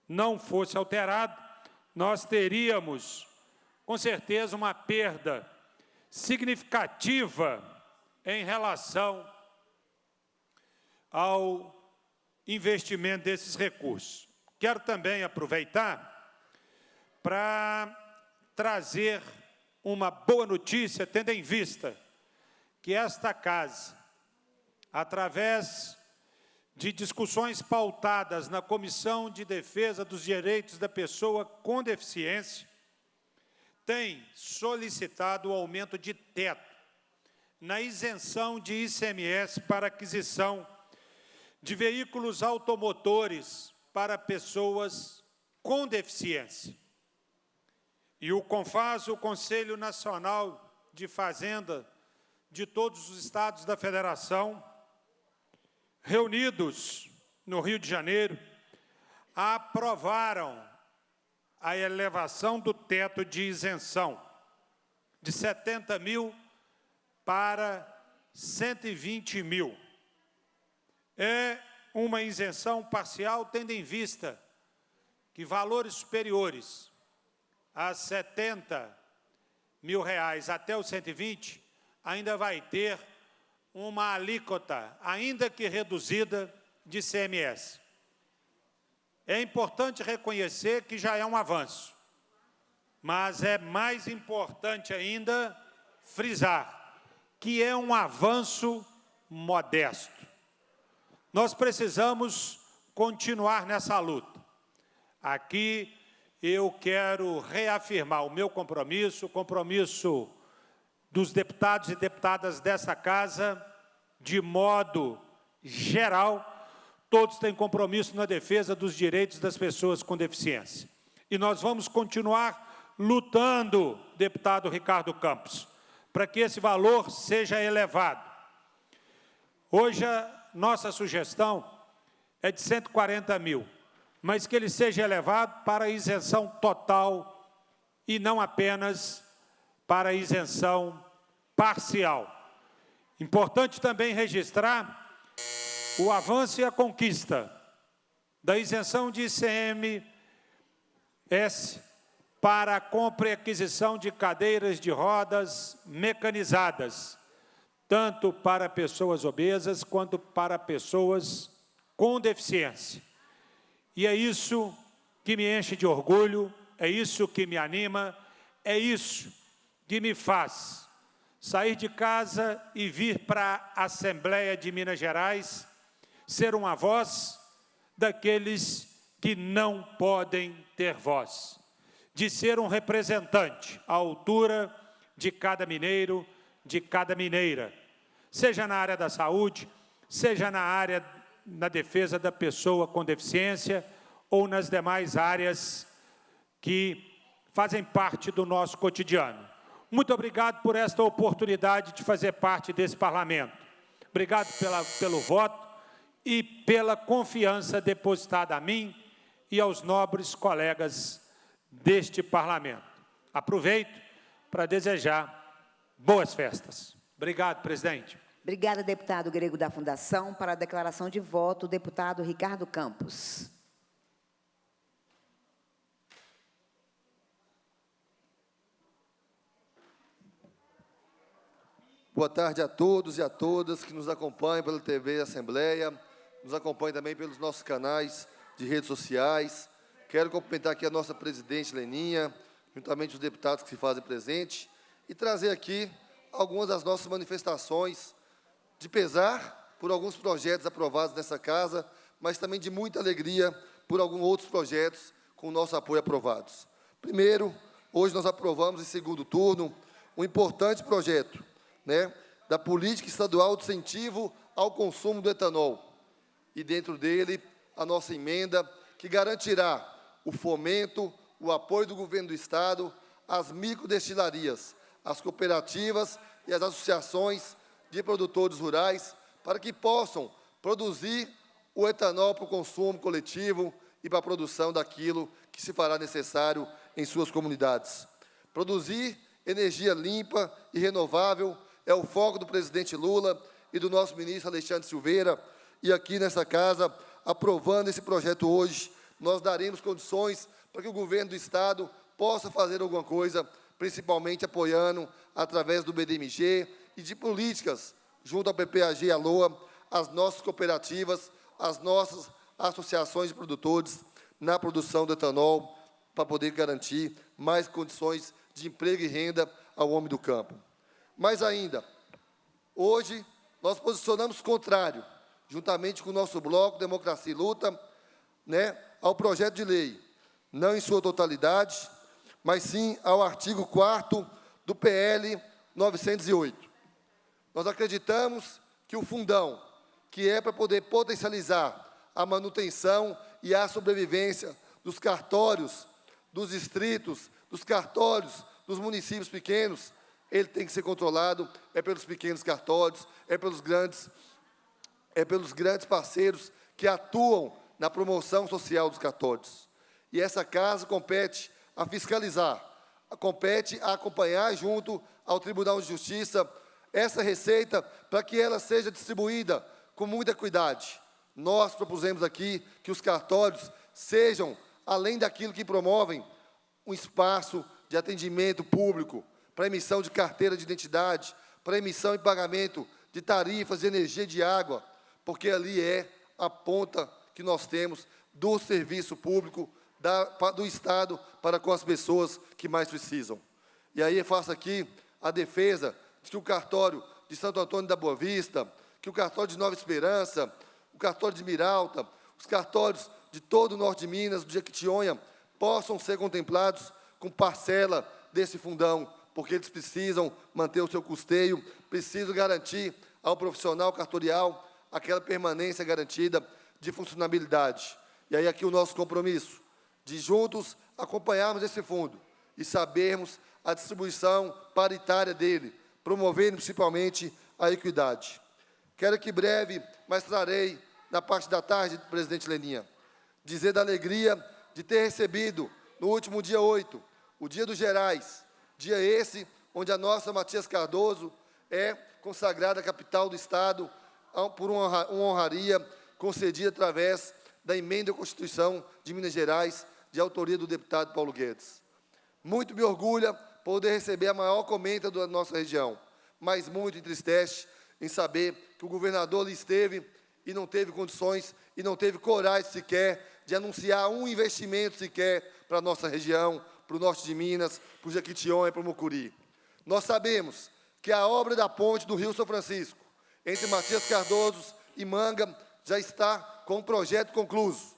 não fosse alterado, nós teríamos, com certeza, uma perda significativa em relação ao investimento desses recursos. Quero também aproveitar para trazer uma boa notícia, tendo em vista que esta casa, através de discussões pautadas na Comissão de Defesa dos Direitos da Pessoa com Deficiência, tem solicitado o aumento de teto na isenção de ICMS para aquisição de veículos automotores para pessoas com deficiência. E o CONFAS, o Conselho Nacional de Fazenda de todos os estados da Federação, reunidos no Rio de Janeiro, aprovaram a elevação do teto de isenção de 70 mil para 120 mil. É uma isenção parcial, tendo em vista que valores superiores a 70 mil reais até os 120 ainda vai ter uma alíquota, ainda que reduzida, de ICMS. É importante reconhecer que já é um avanço, mas é mais importante ainda frisar que é um avanço modesto. Nós precisamos continuar nessa luta. Aqui eu quero reafirmar o meu compromisso, o compromisso dos deputados e deputadas dessa casa, de modo geral, todos têm compromisso na defesa dos direitos das pessoas com deficiência. E nós vamos continuar lutando, deputado Ricardo Campos, para que esse valor seja elevado. Hoje, a nossa sugestão é de 140 mil, mas que ele seja elevado para a isenção total e não apenas para a isenção parcial. Importante também registrar o avanço e a conquista da isenção de ICMS para a compra e aquisição de cadeiras de rodas mecanizadas, tanto para pessoas obesas quanto para pessoas com deficiência. E é isso que me enche de orgulho, é isso que me anima, é isso que me faz sair de casa e vir para a Assembleia de Minas Gerais, ser uma voz daqueles que não podem ter voz, de ser um representante à altura de cada mineiro, de cada mineira, seja na área da saúde, seja na área na defesa da pessoa com deficiência ou nas demais áreas que fazem parte do nosso cotidiano. Muito obrigado por esta oportunidade de fazer parte desse parlamento. Obrigado pelo voto e pela confiança depositada a mim e aos nobres colegas deste parlamento. Aproveito para desejar boas festas. Obrigado, presidente. Obrigada, deputado Grego da Fundação. Para a declaração de voto, o deputado Ricardo Campos. Boa tarde a todos e a todas que nos acompanham pela TV Assembleia, nos acompanham também pelos nossos canais de redes sociais. Quero cumprimentar aqui a nossa presidente Leninha, juntamente os deputados que se fazem presente, e trazer aqui algumas das nossas manifestações de pesar por alguns projetos aprovados nessa casa, mas também de muita alegria por alguns outros projetos com o nosso apoio aprovados. Primeiro, hoje nós aprovamos em segundo turno um importante projeto, da política estadual de incentivo ao consumo do etanol. E dentro dele, a nossa emenda, que garantirá o fomento, o apoio do governo do Estado às microdestilarias, às cooperativas e às associações de produtores rurais, para que possam produzir o etanol para o consumo coletivo e para a produção daquilo que se fará necessário em suas comunidades. Produzir energia limpa e renovável é o foco do presidente Lula e do nosso ministro Alexandre Silveira. E aqui nessa casa, aprovando esse projeto hoje, nós daremos condições para que o governo do Estado possa fazer alguma coisa, principalmente apoiando, através do BDMG e de políticas, junto ao PPAG e à LOA, as nossas cooperativas, as nossas associações de produtores na produção do etanol, para poder garantir mais condições de emprego e renda ao homem do campo. Mais ainda, hoje, nós posicionamos contrário, juntamente com o nosso bloco Democracia e Luta, ao projeto de lei, não em sua totalidade, mas sim ao artigo 4º do PL 908. Nós acreditamos que o fundão, que é para poder potencializar a manutenção e a sobrevivência dos cartórios, dos distritos, dos cartórios, dos municípios pequenos, ele tem que ser controlado, pelos pequenos cartórios, pelos grandes parceiros que atuam na promoção social dos cartórios. E essa casa compete a fiscalizar, compete a acompanhar junto ao Tribunal de Justiça essa receita para que ela seja distribuída com muita cuidado. Nós propusemos aqui que os cartórios sejam, além daquilo que promovem, um espaço de atendimento público, para emissão de carteira de identidade, para emissão e pagamento de tarifas de energia e de água, porque ali é a ponta que nós temos do serviço público do Estado para com as pessoas que mais precisam. E aí eu faço aqui a defesa de que o cartório de Santo Antônio da Boa Vista, que o cartório de Nova Esperança, o cartório de Miralta, os cartórios de todo o norte de Minas, do Jequitinhonha, possam ser contemplados com parcela desse fundão, porque eles precisam manter o seu custeio, precisam garantir ao profissional cartorial aquela permanência garantida de funcionabilidade. E aí aqui o nosso compromisso de juntos acompanharmos esse fundo e sabermos a distribuição paritária dele, promovendo principalmente a equidade. Quero que breve, mas trarei na parte da tarde, presidente Leninha, dizer da alegria de ter recebido no último dia 8, o Dia dos Gerais, dia esse onde a nossa Matias Cardoso é consagrada capital do Estado por uma honraria concedida através da emenda à Constituição de Minas Gerais, de autoria do deputado Paulo Guedes. Muito me orgulha poder receber a maior comenta da nossa região, mas muito entristece em saber que o governador ali esteve e não teve condições e não teve coragem sequer de anunciar um investimento sequer para a nossa região, para o norte de Minas, para o Jequitinhonha e para o Mucuri. Nós sabemos que a obra da ponte do Rio São Francisco, entre Matias Cardoso e Manga, já está com o projeto concluso.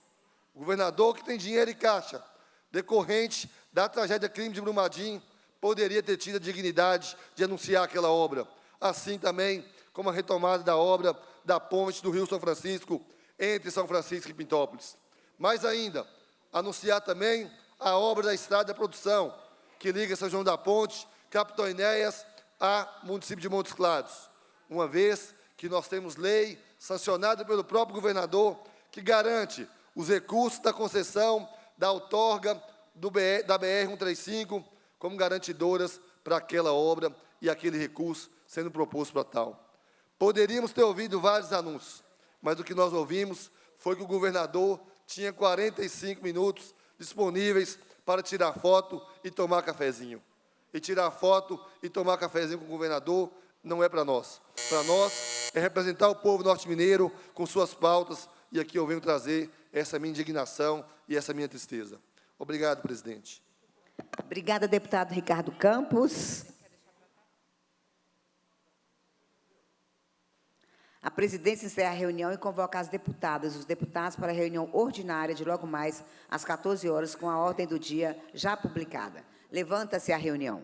O governador, que tem dinheiro em caixa, decorrente da tragédia crime de Brumadinho, poderia ter tido a dignidade de anunciar aquela obra, assim também como a retomada da obra da ponte do Rio São Francisco, entre São Francisco e Pintópolis. Mais ainda, anunciar também a obra da Estrada da Produção, que liga São João da Ponte, Capitão Enéas, a município de Montes Claros, uma vez que nós temos lei sancionada pelo próprio governador que garante os recursos da concessão, da outorga da BR-135 como garantidoras para aquela obra e aquele recurso sendo proposto para tal. Poderíamos ter ouvido vários anúncios, mas o que nós ouvimos foi que o governador tinha 45 minutos disponíveis para tirar foto e tomar cafezinho. E tirar foto e tomar cafezinho com o governador não é para nós. Para nós é representar o povo norte-mineiro com suas pautas, e aqui eu venho trazer essa minha indignação e essa minha tristeza. Obrigado, presidente. Obrigada, deputado Ricardo Campos. A presidência encerra a reunião e convoca as deputadas e os deputados para a reunião ordinária de logo mais às 14 horas, com a ordem do dia já publicada. Levanta-se a reunião.